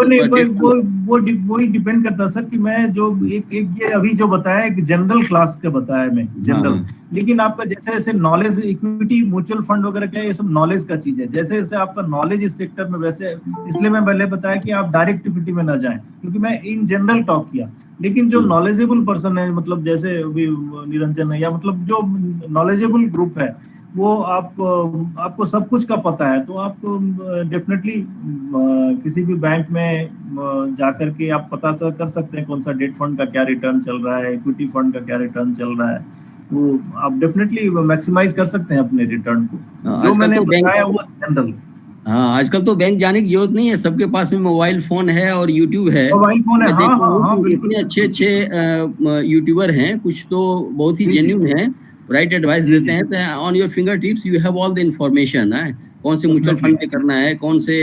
वो ही डिपेंड करता है सर कि मैं जो एक ये अभी जो बताया एक जनरल क्लास का बताया मैं जनरल, लेकिन आपका जैसे जैसे नॉलेज, इक्विटी म्यूचुअल फंड वगैरह क्या है, ये सब नॉलेज का चीज है। जैसे जैसे आपका नॉलेज इस सेक्टर में, वैसे इसलिए मैं पहले बताया कि आप डायरेक्ट इक्विटी में ना जाएं, क्योंकि मैं इन जनरल टॉक किया। लेकिन जो नॉलेजेबल पर्सन है, मतलब जैसे अभी निरंजन है, या मतलब जो नॉलेजेबल ग्रुप है, वो आपको सब कुछ का पता है, तो आपको डेफिनेटली किसी भी बैंक में जाकर के आप पता कर सकते हैं कौन सा डेट फंड का क्या रिटर्न चल रहा है, इक्विटी फंड का क्या रिटर्न चल रहा है। वो आप डेफिनेटली मैक्सिमाइज कर सकते हैं अपने रिटर्न को। जो मैंने बताया वो जनरल। हाँ, आजकल तो बैंक जाने की जरूरत नहीं है, सबके पास में मोबाइल फोन है और यूट्यूब है। मोबाइल फोन है, हाँ, इतने अच्छे यूट्यूबर हैं, कुछ तो बहुत ही जेन्युइन हैं, राइट एडवाइस देते हैं। तो on your finger tips you have all the information है, कौन से म्यूचुअल फंड में करना है, कौन से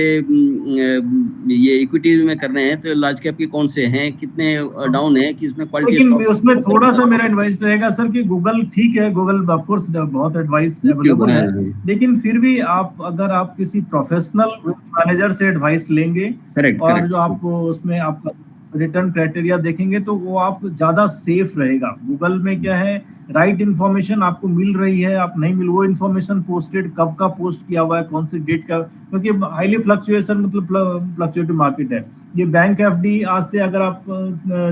ये इक्विटी में करने हैं, तो लार्ज कैप के कौन से हैं, कितने डाउन है, किसमें क्वालिटी। लेकिन उसमें थोड़ा सा मेरा एडवाइस रहेगा सर कि गूगल ठीक है, गूगल ऑफ कोर्स बहुत एडवाइस अवेलेबल है, लेकिन फिर भी अगर आप किसी प्रोफेशनल मैनेजर से एडवाइस लेंगे और जो आप उसमें आपका रिटर्न क्राइटेरिया देखेंगे, तो वो आप ज्यादा सेफ रहेगा। गूगल में क्या है, राइट इन्फॉर्मेशन आपको मिल रही है, आप नहीं मिल, वो इन्फॉर्मेशन पोस्टेड कब का पोस्ट किया हुआ है, कौन सी डेट का, क्योंकि हाईली फ्लक्चुएशन मतलब फ्लक्चुएटिव मार्केट है। ये बैंक एफडी आज से अगर आप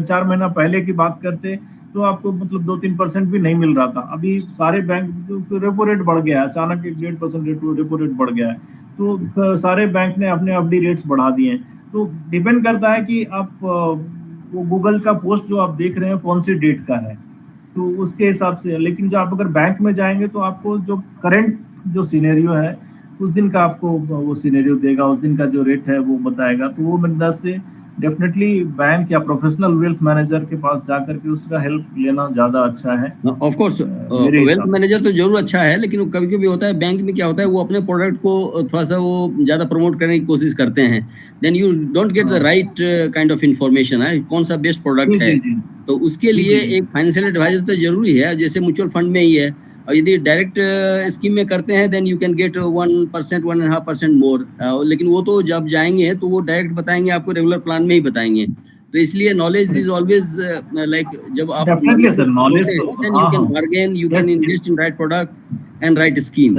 4 महीना पहले की बात करते तो आपको मतलब 2-3% भी नहीं मिल रहा था। अभी सारे बैंक रेपो रेट बढ़ गया है, अचानक 1.5% रेपो रेट बढ़ गया है, तो सारे बैंक ने अपने एफडी रेट्स बढ़ा दिए हैं। तो डिपेंड करता है कि आप वो गूगल का पोस्ट जो आप देख रहे हैं कौन सी डेट का है, तो उसके हिसाब से। लेकिन जो आप अगर बैंक में जाएंगे तो आपको जो करंट जो सिनेरियो है उस दिन का आपको वो सिनेरियो देगा, उस दिन का जो रेट है वो बताएगा। तो वो मेरे अंदाज से डेफिनेटली बैंक या प्रोफेशनल वेल्थ मैनेजर के पास जाकर के उसका हेल्प लेना ज्यादा अच्छा है। ऑफ कोर्स वेल्थ मैनेजर तो जरूर अच्छा है, लेकिन कभी कभी होता है बैंक में क्या होता है, वो अपने प्रोडक्ट को थोड़ा सा वो ज्यादा प्रमोट करने की कोशिश करते हैं, then you don't get the right kind of information है, कौन सा बेस्ट प्रोडक्ट है। तो उसके लिए एक फाइनेंशियल एडवाइजर तो जरूरी है, जैसे म्यूचुअल फंड में ही है। और यदि डायरेक्ट स्कीम में करते हैं देन यू कैन गेट 1%, 1.5% मोर, लेकिन वो तो जब जाएंगे तो वो डायरेक्ट बताएंगे, आपको रेगुलर प्लान में ही बताएंगे। तो इसलिए नॉलेज इज ऑलवेज लाइक, जब आप knowledge you can bargain, you can invest in right product and right scheme.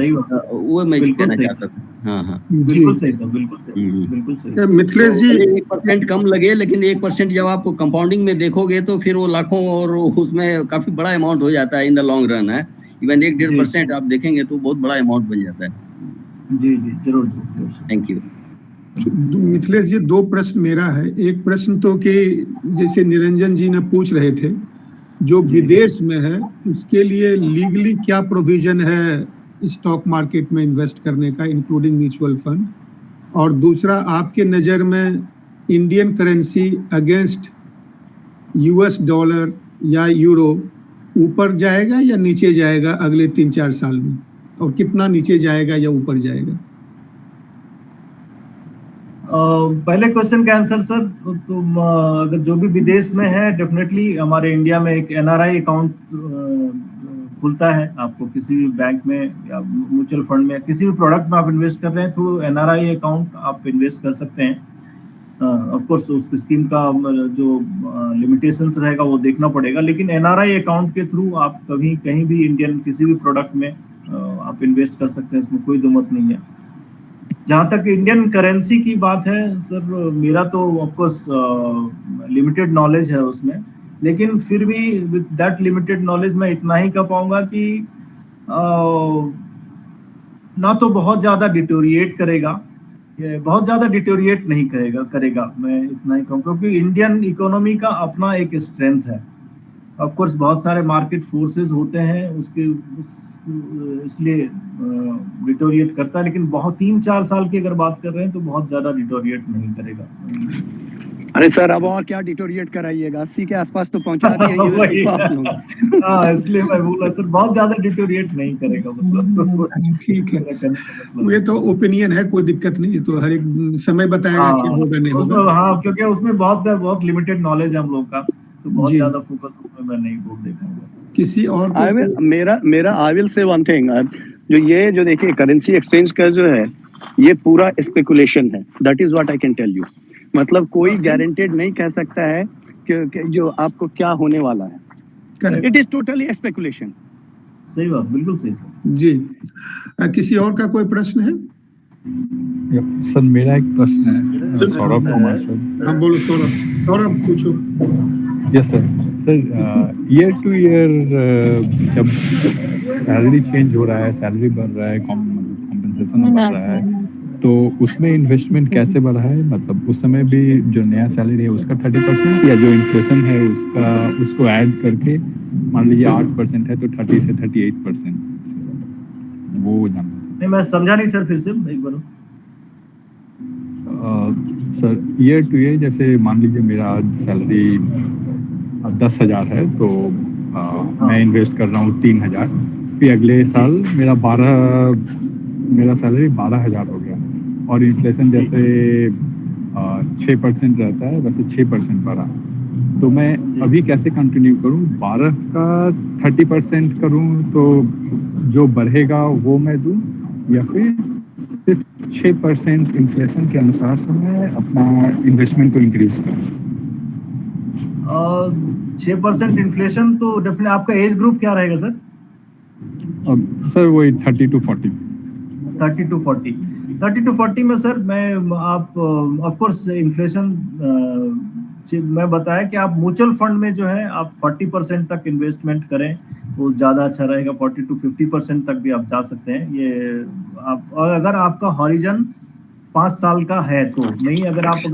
वो मैं कहना चाहता था। हाँ, बिल्कुल सही सर, बिल्कुल सही, बिल्कुल सही। मिथिलेश जी, 1% कम लगे, लेकिन 1% जब आप कंपाउंडिंग में देखोगे तो फिर वो लाखों, और उसमें काफी बड़ा अमाउंट हो जाता है इन द लॉन्ग रन है। इवन 1-1.5% आप देखेंगे तो बहुत बड़ा अमाउंट बन जाता है। जी जरूर। Thank you. मिथिलेश जी, 2 प्रश्न मेरा है। एक प्रश्न तो कि जैसे निरंजन जी ने पूछ रहे थे, जो विदेश में है उसके लिए लीगली क्या प्रोविजन है स्टॉक मार्केट में इन्वेस्ट करने का, इंक्लूडिंग म्यूचुअल फंड। और दूसरा, आपके नज़र में Indian currency against US dollar या यूरो ऊपर जाएगा या नीचे जाएगा अगले 3-4 साल में, और कितना नीचे जाएगा या ऊपर जाएगा? पहले क्वेश्चन का आंसर सर, तो अगर जो भी विदेश में है, डेफिनेटली हमारे इंडिया में एक NRI अकाउंट खुलता है। आपको किसी भी बैंक में या म्यूचुअल फंड में, किसी भी प्रोडक्ट में आप इन्वेस्ट कर रहे हैं तो NRI अकाउंट आप इन्वेस्ट कर सकते हैं। ऑफ कोर्स उसकी स्कीम का जो लिमिटेशंस रहेगा वो देखना पड़ेगा, लेकिन NRI अकाउंट के थ्रू आप कभी कहीं भी इंडियन किसी भी प्रोडक्ट में आप इन्वेस्ट कर सकते हैं, इसमें कोई दुमत नहीं है। जहाँ तक इंडियन करेंसी की बात है सर, मेरा तो ऑफ कोर्स लिमिटेड नॉलेज है उसमें, लेकिन फिर भी विद दैट लिमिटेड नॉलेज मैं इतना ही कह पाऊंगा कि ना तो बहुत ज्यादा डिटोरिएट करेगा, ये बहुत ज्यादा डिटोरिएट नहीं करेगा, मैं इतना ही कहूँ, क्योंकि इंडियन इकोनॉमी का अपना एक स्ट्रेंथ है। ऑफ कोर्स बहुत सारे मार्केट फोर्सेस होते हैं इसलिए डिटोरिएट करता है, लेकिन बहुत 3-4 साल की अगर बात कर रहे हैं तो बहुत ज्यादा डिटोरिएट नहीं करेगा। अरे सर अब और क्या डिटोरिएट कराइएगा, 80 के आसपास तो पहुंचा दिए हाँ, इसलिए मैं बोला सर बहुत ज्यादा डिटोरिएट नहीं करेगा, मतलब ठीक है, ये तो ओपिनियन है, कोई दिक्कत नहीं, तो हर एक समय बताएगा क्या होगा नहीं होगा। हाँ, क्योंकि उसमें बहुत लिमिटेड नॉलेज है हम लोग का, तो बहुत ज्यादा फोकस उसमें मैं नहीं बोल देखा। किसी और मेरा I will say one thing, जो देखिए करेंसी एक्सचेंज का जो है ये पूरा स्पेकुलेशन है, that is what I can tell you. मतलब कोई गारंटेड नहीं कह सकता है कि जो आपको क्या होने वाला है, इट इज टोटली स्पेकुलेशन। सही बात, बिल्कुल सही सर जी। किसी और का कोई प्रश्न है? सर मेरा एक प्रश्न है सौरभ कुमार सर। हाँ बोलो सौरभ पूछो। Yes sir, year two year जब सैलरी चेंज हो रहा है, सैलरी बढ़ रहा है, कॉम्पेंसेशन बढ़ रहा है, तो उसमें इन्वेस्टमेंट कैसे बढ़ा है? मतलब उस समय भी जो नया सैलरी है उसका 30% या जो इन्फ्लेशन है उसको ऐड करके मान लीजिए 8% है तो 30 से 38%, वो जानना। नहीं, मैं समझा नहीं सर, फिर से एक बार। सर ईयर टू ईयर जैसे मान लीजिए मेरा आज सैलरी 10,000 है, तो मैं इन्वेस्ट कर रहा हूँ 3,000, फिर अगले साल मेरा सैलरी 12,000 हो गया, और इन्फ्लेशन जैसे 6% रहता है वैसे 6% बढ़ा, तो मैं अभी कैसे कंटिन्यू करूँ? 12 का 30% करूँ तो जो बढ़ेगा वो मैं दूँ, या फिर सिर्फ 6% इन्फ्लेशन के अनुसार से मैं अपना इन्वेस्टमेंट को इंक्रीज करूँ? 6% इन्फ्लेशन तो डेफिनेटली। आपका एज ग्रुप क्या रहेगा सर? सर वही 30 to 40। 30 to 40 में सर आप ऑफ कोर्स इन्फ्लेशन मैं बताया कि आप म्यूचुअल फंड में जो है आप 40% तक इन्वेस्टमेंट करें, वो ज़्यादा अच्छा रहेगा। 40 to 50% तक भी आप जा सकते हैं। ये आप, और अगर आपका हॉरिजन 5 साल का है तो नहीं,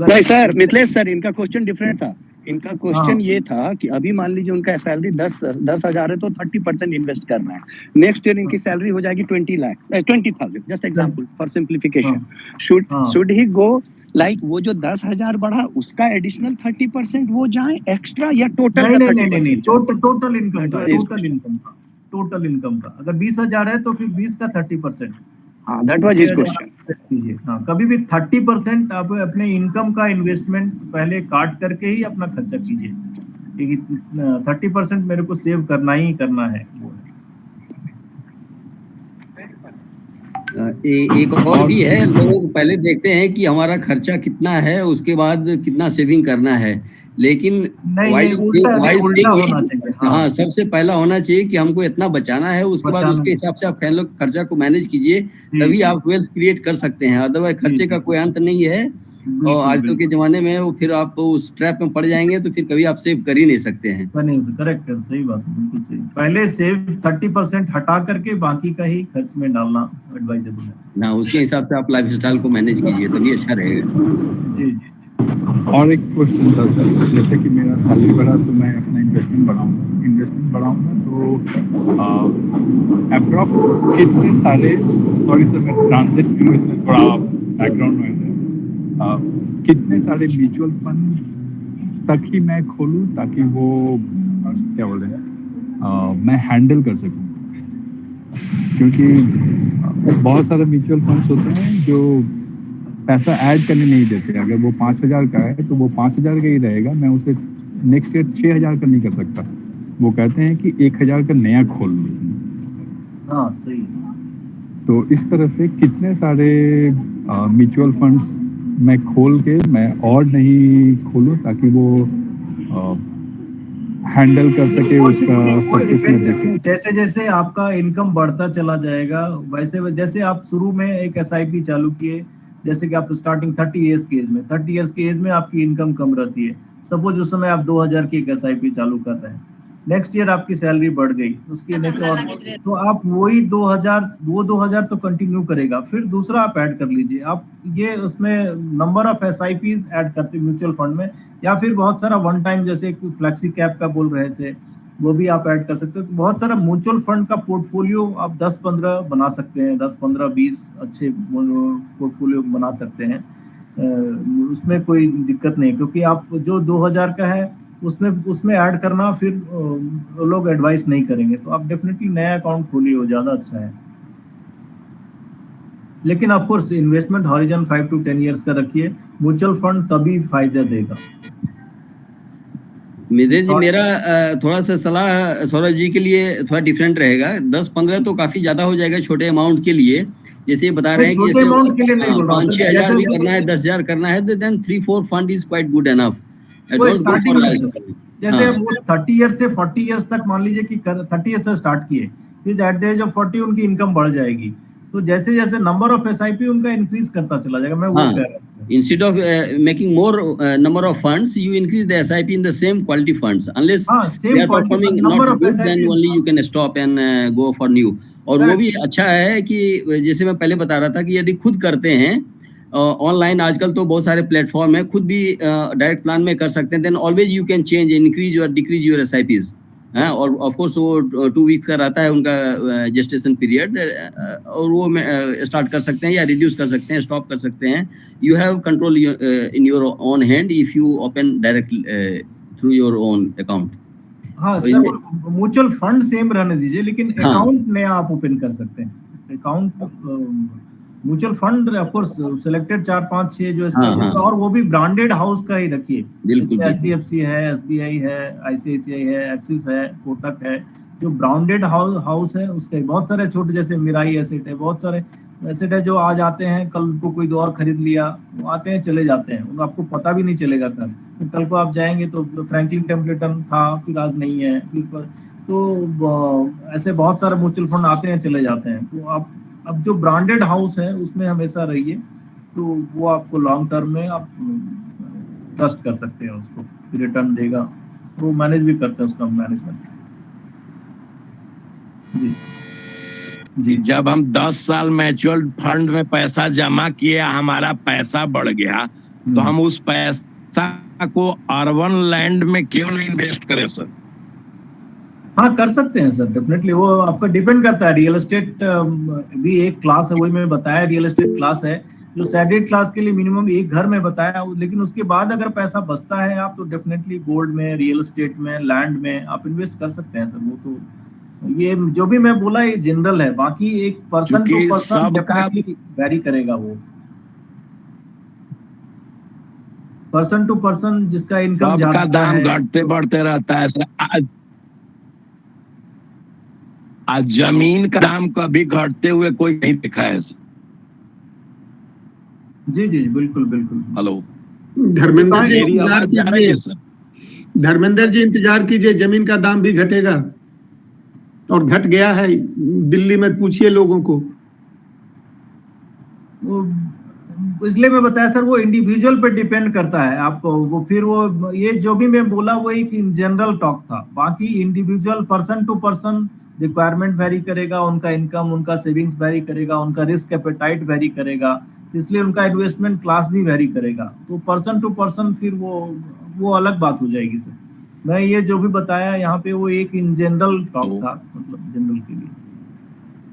नहीं सर, मिथिलेश सर इनका क्वेश्चन डिफरेंट था। इनका क्वेश्चन ये था कि अभी मान लीजिए उनका सैलरी 10,000 है तो 30% इन्वेस्ट करना है, नेक्स्ट ईयर इनकी सैलरी हो जाएगी 20,000, just example for simplification. Should he go like वो जो 10,000 बढ़ा उसका एडिशनल 30% वो जाए एक्स्ट्रा, या टोटल? नहीं, टोटल इनकम का अगर 20,000 है तो फिर 20 का 30%। हाँ, दैट वाज हिज क्वेश्चन। हाँ, कभी भी 30% आप अपने इनकम का इन्वेस्टमेंट पहले काट करके ही अपना खर्चा कीजिए, क्योंकि 30% मेरे को सेव करना ही करना है। एक और भी है, लोग पहले देखते हैं कि हमारा खर्चा कितना है, उसके बाद कितना सेविंग करना है, लेकिन उल्टा होना चाहिए। हाँ, सबसे पहला होना चाहिए कि हमको इतना बचाना है, उसके बाद उसके हिसाब से आप खर्चा को मैनेज कीजिए, तभी आप वेल्थ क्रिएट कर सकते हैं। अदरवाइज खर्चे का कोई अंत नहीं है, और आजकल के जमाने में वो फिर आप उस ट्रैप में पड़ जाएंगे तो फिर कभी आप सेव कर ही नहीं सकते हैं। करेक्ट, सही बात, बिल्कुल सही। पहले सेव 30% हटा करके बाकी का ही खर्च में डालना एडवाइजेबल है ना, उसके हिसाब से आप लाइफ स्टाइल को मैनेज कीजिए, तभी अच्छा रहेगा। जी। और एक क्वेश्चन था सर, जैसे कि मेरा सैलरी बढ़ा तो मैं अपना इन्वेस्टमेंट बढ़ाऊंगा तो अप्रॉक्स कितने सारे, सॉरी सर मैं ट्रांजिट क्यों, इसमें थोड़ा बैकग्राउंड में कितने सारे म्यूचुअल फंड तक ही मैं खोलूं ताकि वो क्या बोल रहे हैं मैं हैंडल कर सकूं? क्योंकि बहुत सारे म्यूचुअल फंड्स होते हैं जो पैसा ऐड करने नहीं देते। अगर वो 5,000 का है तो वो 5,000 का ही रहेगा, मैं उसे नेक्स्ट ईयर 6,000 का नहीं कर सकता। वो कहते हैं कि 1,000 का नया खोल लो। हाँ, सही। तो इस तरह से कितने सारे म्यूचुअल फंड्स मैं खोल के मैं और नहीं खोलूं ताकि वो हैंडल कर सके उसका सक्सेस में देखे। जैसे जैसे आपका इनकम बढ़ता चला जाएगा वैसे जैसे आप शुरू में एक SIP चालू किए, जैसे कि आप स्टार्टिंग 30 इयर्स की एज में आपकी इनकम कम रहती है। सपोज उस समय आप 2,000 की एक SIP चालू कर रहे हैं, नेक्स्ट ईयर आपकी सैलरी बढ़ गई, उसके नेक्स्ट और तो आप वही 2000 तो कंटिन्यू करेगा, फिर दूसरा आप ऐड कर लीजिए। आप ये उसमें नंबर ऑफ SIPs ऐड करते म्यूचुअल फंड में, या फिर बहुत सारा वन टाइम जैसे फ्लैक्सी कैप का बोल रहे थे वो भी आप ऐड कर सकते हो। तो बहुत सारा म्यूचुअल फंड का पोर्टफोलियो आप 10-15 बना सकते हैं, 10-15-20 अच्छे पोर्टफोलियो बना सकते हैं। उसमें कोई दिक्कत नहीं, क्योंकि आप जो 2000 का है उसमें ऐड करना फिर लोग एडवाइस नहीं करेंगे, तो आप डेफिनेटली नया अकाउंट खोलिए, वो ज्यादा अच्छा है। लेकिन of course investment horizon 5 to 10 years का रखिए, म्यूचुअल फंड तभी फायदा देगा। मितेश जी, मेरा थोड़ा सा सलाह सौरभ जी के लिए थोड़ा डिफरेंट रहेगा। 10-15 तो काफी ज्यादा हो जाएगा छोटे अमाउंट के लिए, जैसे ये बता रहे हैं कि छोटे अमाउंट के लिए नहीं बोल रहा हूं, 5-6 हजार भी करना है, 10,000 करना है, तो then 3-4 fund is quite good enough. Starting में जैसे वो 30 ईयर से 40 ईयर्स तक मान लीजिए कि 30 ईयर्स से स्टार्ट किए, फिर एट द एज ऑफ 40 उनकी इनकम बढ़ जाएगी, तो जैसे जैसे नंबर ऑफ SIP उनका इंक्रीज करता चला जाएगा। मैं वो कह रहा हूं, instead of making more number of funds, you increase the SIP in the same quality funds, unless they are performing not good, then only you can stop and go for new। और वो भी अच्छा है कि जैसे मैं पहले बता रहा था कि यदि खुद करते हैं ऑनलाइन, आजकल तो बहुत सारे प्लेटफॉर्म है, खुद भी डायरेक्ट प्लान में कर सकते हैं, then always you can change, increase और डिक्रीज योर SIPs। और ऑफ कोर्स वो 2 वीक्स का रहता है उनका जेस्टेशन पीरियड, और वो स्टार्ट कर सकते हैं या रिड्यूस कर सकते हैं, स्टॉप कर सकते हैं। You have control in your own hand if you open direct through your own account. हाँ सर, म्यूचुअल फंड सेम रहने दीजिए, लेकिन अकाउंट नया आप ओपन कर सकते हैं। Account mutual fund of course selected 4-5-6 जो और वो भी ब्रांडेड हाउस का ही रखिए। HDFC है, SBI है, ICICI है, एक्सिस है, कोटक है, जो ब्रांडेड हाउस है उसके बहुत सारे छोटे, जैसे मिराई एसेट है, बहुत सारे एसेट है जो आज आते हैं, कल उनको कोई और खरीद लिया, वो आते हैं चले जाते हैं, उनको आपको पता भी नहीं चलेगा। कल को आप जाएंगे तो फ्रैंकलिन टेम्पलेटन था, फिर आज नहीं है, तो ऐसे बहुत सारे म्यूचुअल फंड आते हैं चले जाते हैं। तो आप अब जो ब्रांडेड हाउस है उसमें हमेशा रहिए, तो वो आपको लॉन्ग टर्म में आप ट्रस्ट कर सकते हैं, उसको रिटर्न देगा, वो मैनेज भी करते हैं उसका मैनेजमेंट। जी जी। जब हम 10 साल म्यूचुअल फंड में पैसा जमा किए, हमारा पैसा बढ़ गया, तो हम उस पैसा को अर्बन लैंड में क्यों नहीं इन्वेस्ट करें सर? हाँ कर सकते हैं सर, डेफिनेटली। वो आपका डिपेंड करता है। रियल एस्टेट भी एक क्लास है, वही मैंने बताया, रियल एस्टेट क्लास है जो सैलरीड क्लास के लिए मिनिमम एक घर में बताया, लेकिन उसके बाद अगर पैसा बचता है आप तो डेफिनेटली गोल्ड में, रियल एस्टेट में, लैंड में आप इन्वेस्ट कर सकते हैं सर। वो तो ये जो भी मैं बोला ये जनरल है, बाकी एक person to person definitely vary करेगा। वो पर्सन टू पर्सन जिसका इनकम ज्यादा दाम घटते बढ़ते रहता है। आज जमीन का दाम कभी घटते हुए कोई नहीं देखा है। जी जी बिल्कुल बिल्कुल। हेलो धर्मेंद्र जी, इंतजार कीजिए, धर्मेंद्र जी इंतजार कीजिए, जमीन का दाम भी घटेगा और घट गया है। दिल्ली में पूछिए लोगों को। इसलिए मैं बताया सर, वो इंडिविजुअल पे डिपेंड करता है आपको। वो फिर वो ये जो भी मैं बोला वो एक इन जनरल टॉक था, बाकी individual person to person requirement vary करेगा, उनका इनकम, उनका सेविंग्स वेरी करेगा, उनका रिस्क एपेटाइट वेरी करेगा, इसलिए उनका इन्वेस्टमेंट क्लास भी वेरी करेगा। तो पर्सन टू पर्सन फिर वो अलग बात हो जाएगी सर। मैं ये जो भी बताया यहाँ पे वो एक इन जनरल टॉक था, मतलब जनरल के लिए।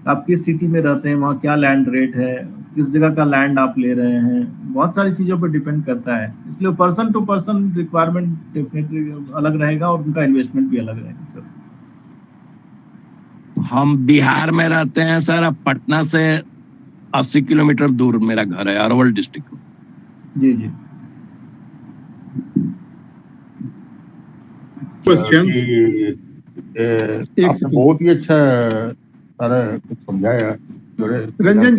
आप किस सिटी में रहते हैं, वहाँ क्या लैंड रेट है, किस जगह का लैंड आप ले रहे हैं, बहुत सारी चीजों पर डिपेंड करता है। इसलिए person to person requirement definitely अलग रहेगा और उनका इन्वेस्टमेंट भी अलग रहेगा सर। हम बिहार में रहते हैं सर, अब पटना से 80 किलोमीटर दूर मेरा घर है, अरवल डिस्ट्रिक्ट में। जी जी। क्वेश्चंस आपने बहुत ही अच्छा सारा कुछ समझाया। रंजन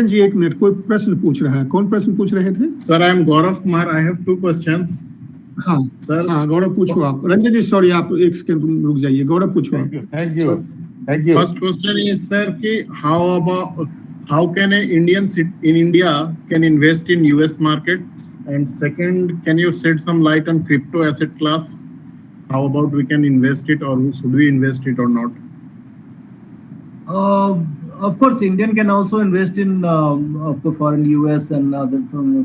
जी एक मिनट, कोई प्रश्न पूछ रहा है। कौन प्रश्न पूछ रहे थे? Sir I am Gaurav Kumar, I have 2 questions. हाँ सर, हाँ गौरव पूछो आप। रंजन जी सॉरी, आप एक सेकंड रुक जाइए, गौरव पूछो आप। Thank you. First question is sir कि how can a Indian in India can invest in US market, and second can you shed some light on crypto asset class? how about we can invest it, or should we invest it or not? Of course, Indian can also invest in of course foreign US and other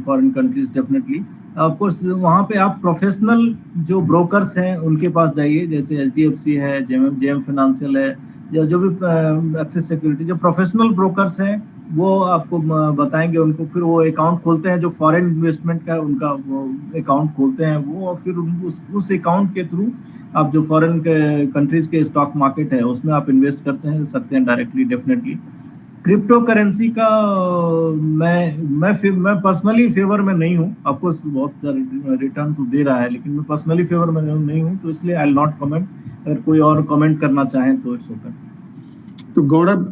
foreign countries definitely. Of course वहाँ पे आप professional जो brokers हैं उनके पास जाइए, जैसे HDFC है, JM financial है, या जो भी एक्सिस सिक्योरिटी, जो प्रोफेशनल ब्रोकर्स हैं वो आपको बताएंगे, उनको फिर वो अकाउंट खोलते हैं, जो फॉरेन इन्वेस्टमेंट का उनका वो अकाउंट खोलते हैं वो, और फिर उस अकाउंट के थ्रू आप जो फॉरेन के कंट्रीज के स्टॉक मार्केट है उसमें आप इन्वेस्ट कर सकते हैं डायरेक्टली डेफिनेटली। क्रिप्टो करेंसी का मैं पर्सनली फेवर में नहीं हूँ, ऑफकोर्स बहुत रिटर्न तो दे रहा है, लेकिन मैं पर्सनली फेवर में नहीं हूँ, तो इसलिए आई विल नॉट कमेंट। अगर कोई और कमेंट करना चाहें तो इट्स ओपन। तो गौरव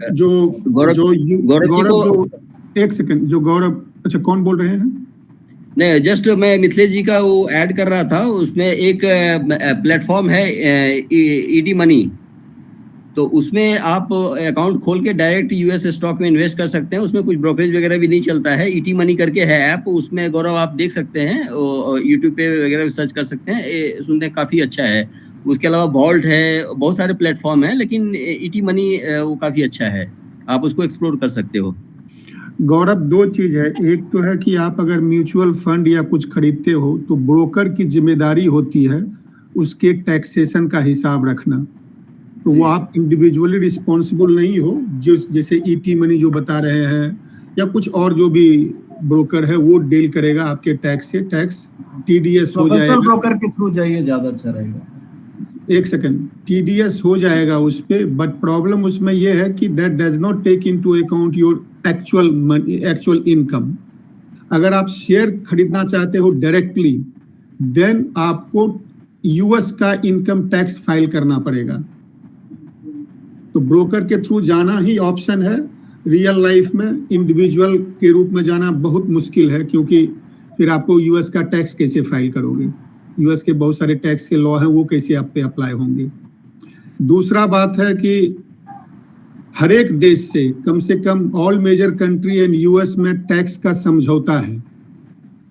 एक सेकंड, जो गौरव, अच्छा कौन बोल रहे हैं? नहीं, जस्ट मैं मिथिलेश जी का वो ऐड कर रहा था। उसमें एक प्लेटफॉर्म है ईडी मनी, तो उसमें आप अकाउंट खोल के डायरेक्ट यूएस स्टॉक में इन्वेस्ट कर सकते हैं। उसमें कुछ ब्रोकरेज वगैरह भी नहीं चलता है। ईटी मनी करके है ऐप, उसमें गौरव आप देख सकते हैं, यूट्यूब पे वगैरह भी सर्च कर सकते हैं, सुनते हैं काफ़ी अच्छा है। उसके अलावा वॉल्ट है, बहुत सारे प्लेटफॉर्म है, लेकिन ईटी मनी वो काफ़ी अच्छा है, आप उसको एक्सप्लोर कर सकते हो। गौरव, दो चीज है, एक तो है कि आप अगर म्यूचुअल फंड या कुछ खरीदते हो तो ब्रोकर की जिम्मेदारी होती है उसके टैक्सेशन का हिसाब रखना, तो वो आप इंडिविजुअली रिस्पॉन्सिबल नहीं हो। जो जैसे ईटी मनी जो बता रहे हैं या कुछ और जो भी ब्रोकर है वो डील करेगा आपके टैक्स से, टैक्स टीडीएस हो जाएगा। ब्रोकर के थ्रू जाइए, ज्यादा अच्छा रहेगा। एक सेकंड, टीडीएस हो जाएगा उस पे, बट प्रॉब्लम उसमें यह है कि that does not take into account your actual income. अगर आप शेयर खरीदना चाहते हो डायरेक्टली, देन आपको यूएस का इनकम टैक्स फाइल करना पड़ेगा। तो ब्रोकर के थ्रू जाना ही ऑप्शन है। रियल लाइफ में इंडिविजुअल के रूप में जाना बहुत मुश्किल है, क्योंकि फिर आपको यूएस का टैक्स कैसे फाइल करोगे? यूएस के बहुत सारे टैक्स के लॉ हैं, वो कैसे आप पे अप्लाई होंगे? दूसरा बात है कि हर एक देश से कम all major country and US में टैक्स का समझौता है।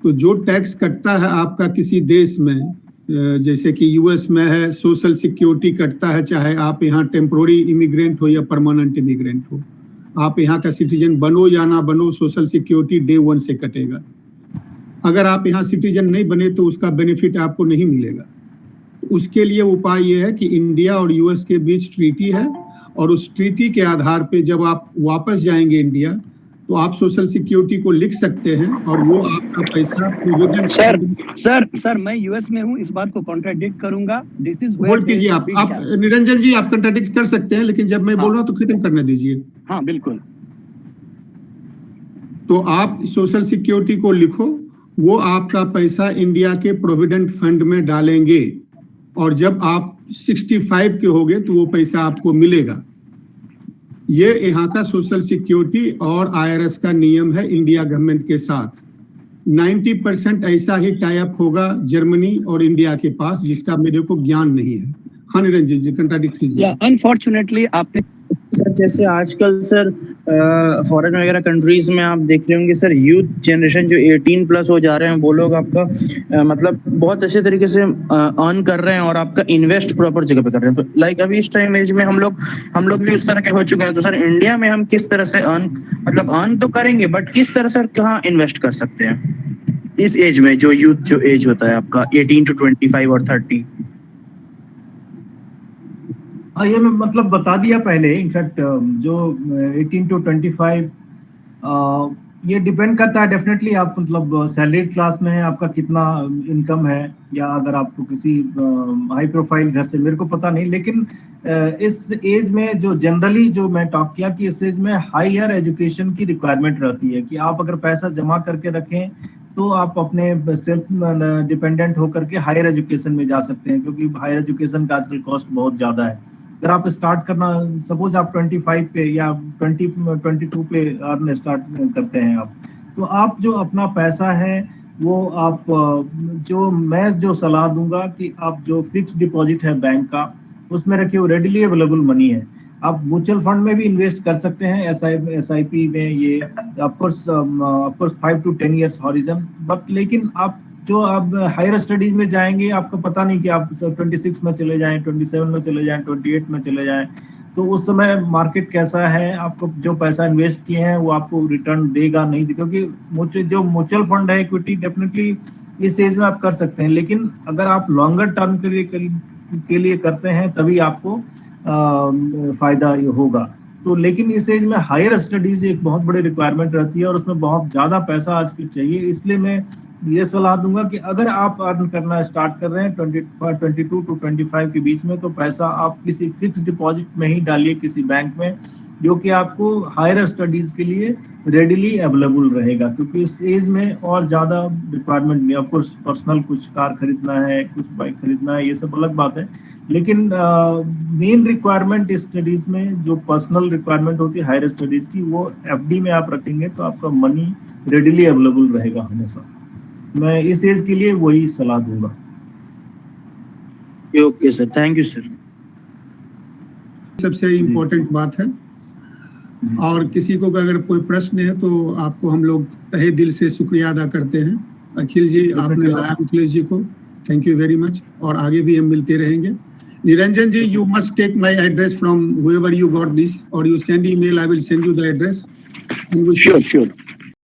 तो जो टैक्स कटता है आपका किसी देश में, जैसे कि यूएस में है सोशल सिक्योरिटी कटता है, चाहे आप यहाँ टेम्पोररी इमिग्रेंट हो या परमानेंट इमिग्रेंट हो, आप यहाँ का सिटीजन बनो या ना बनो, सोशल सिक्योरिटी डे 1 से कटेगा। अगर आप यहाँ सिटीजन नहीं बने तो उसका बेनिफिट आपको नहीं मिलेगा। उसके लिए उपाय ये है कि इंडिया और यूएस के बीच ट्रीटी है, और उस ट्रीटी के आधार पे जब आप वापस जाएंगे इंडिया, तो आप सोशल सिक्योरिटी को लिख सकते हैं और वो आपका पैसा सर मैं यूएस में हूँ, इस बात को कॉन्ट्राडिक्ट करूंगा। दिस इज होल्ड कीजिए आप निरंजन जी, आप कॉन्ट्राडिक्ट कर सकते हैं, लेकिन जब मैं बोल रहा हूँ तो खत्म करने दीजिए। हाँ बिल्कुल। तो आप सोशल सिक्योरिटी को लिखो, वो आपका पैसा इंडिया के प्रोविडेंट फंड में डालेंगे, और जब आप 65 के होगे तो वो पैसा आपको मिलेगा। ये यहाँ का सोशल सिक्योरिटी और आईआरएस का नियम है इंडिया गवर्नमेंट के साथ। 90% ऐसा ही टाई अप होगा जर्मनी और इंडिया के पास, जिसका मेरे को ज्ञान नहीं है। हाँ निरंजन जी, कंट्राडिक्ट कीजिए। अनफॉर्चुनेटली आपने सर, जैसे आजकल सर फॉरेन वगैरह कंट्रीज में आप देख रहे होंगे सर, यूथ जनरेशन जो 18 प्लस हो जा रहे हैं, वो लोग आपका मतलब बहुत अच्छे तरीके से अर्न कर रहे हैं और आपका इन्वेस्ट प्रॉपर जगह पे कर रहे हैं। तो लाइक अभी इस टाइम एज में हम लोग भी उस तरह के हो चुके हैं। तो सर इंडिया में हम किस तरह से अर्न तो करेंगे, बट किस तरह से कहाँ इन्वेस्ट कर सकते हैं इस एज में, जो यूथ जो एज होता है आपका 18 to 25 और 30? हाँ, ये मैं मतलब बता दिया पहले। इनफैक्ट जो 18 to 25 ये डिपेंड करता है डेफिनेटली, आप मतलब सैलरीड क्लास में है, आपका कितना इनकम है, या अगर आपको किसी हाई प्रोफाइल घर से, मेरे को पता नहीं। लेकिन इस एज में जो जनरली जो मैं टॉक किया कि इस एज में हायर एजुकेशन की रिक्वायरमेंट रहती है, कि आप अगर पैसा जमा करके रखें तो आप अपने सेल्फ डिपेंडेंट होकर के हायर एजुकेशन में जा सकते हैं, क्योंकि हायर एजुकेशन का आजकल कॉस्ट बहुत ज़्यादा है। अगर आप स्टार्ट करना, सपोज आप 25 पे या 22 पे अर्न स्टार्ट करते हैं आप, तो आप जो अपना पैसा है वो आप मैं जो सलाह दूंगा कि आप जो फिक्स डिपॉजिट है बैंक का, उसमें रखिए, वो रेडिली अवेलेबल मनी है। आप म्यूचुअल फंड में भी इन्वेस्ट कर सकते हैं, SIP में, ये of course 5 to 10 years horizon, but लेकिन आप जो आप हायर स्टडीज में जाएंगे, आपको पता नहीं कि आप 26 में चले जाएं, 27 में चले जाएं, 28 में चले जाएं, तो उस समय मार्केट कैसा है, आपको जो पैसा इन्वेस्ट किए हैं वो आपको रिटर्न देगा नहीं देगा, क्योंकि जो म्यूचुअल फंड है, इक्विटी डेफिनेटली इस एज में आप कर सकते हैं, लेकिन अगर आप लॉन्गर टर्म के लिए करते हैं तभी आपको फायदा होगा। तो लेकिन इस एज में हायर स्टडीज एक बहुत बड़ी रिक्वायरमेंट रहती है और उसमें बहुत ज्यादा पैसा आज के चाहिए। इसलिए मैं ये सलाह दूंगा कि अगर आप अर्न करना स्टार्ट कर रहे हैं 22 to 25 के बीच में, तो पैसा आप किसी फिक्स डिपॉजिट में ही डालिए किसी बैंक में, जो कि आपको हायर स्टडीज के लिए रेडिली अवेलेबल रहेगा, क्योंकि इस एज में और ज़्यादा रिक्वायरमेंट नहीं। आपको पर्सनल कुछ कार खरीदना है, कुछ बाइक खरीदना है, ये सब अलग बात है, लेकिन मेन रिक्वायरमेंट स्टडीज में जो पर्सनल रिक्वायरमेंट होती है हायर स्टडीज की, वो एफडी में आप रखेंगे तो आपका मनी रेडिली अवेलेबल रहेगा हमेशा। मैं इस एज के लिए वही सलाह दूंगा। Okay sir, thank you sir. सबसे इम्पोर्टेंट बात है, और किसी को अगर कोई प्रश्न है तो आपको हम लोग तहे दिल से शुक्रिया अदा करते हैं। अखिल जी, आपने लाया मिथिलेश जी को, थैंक यू वेरी मच, और आगे भी हम मिलते रहेंगे। निरंजन जी, you must take my address from whoever you got this, or you send email, I will send you the address. Sure.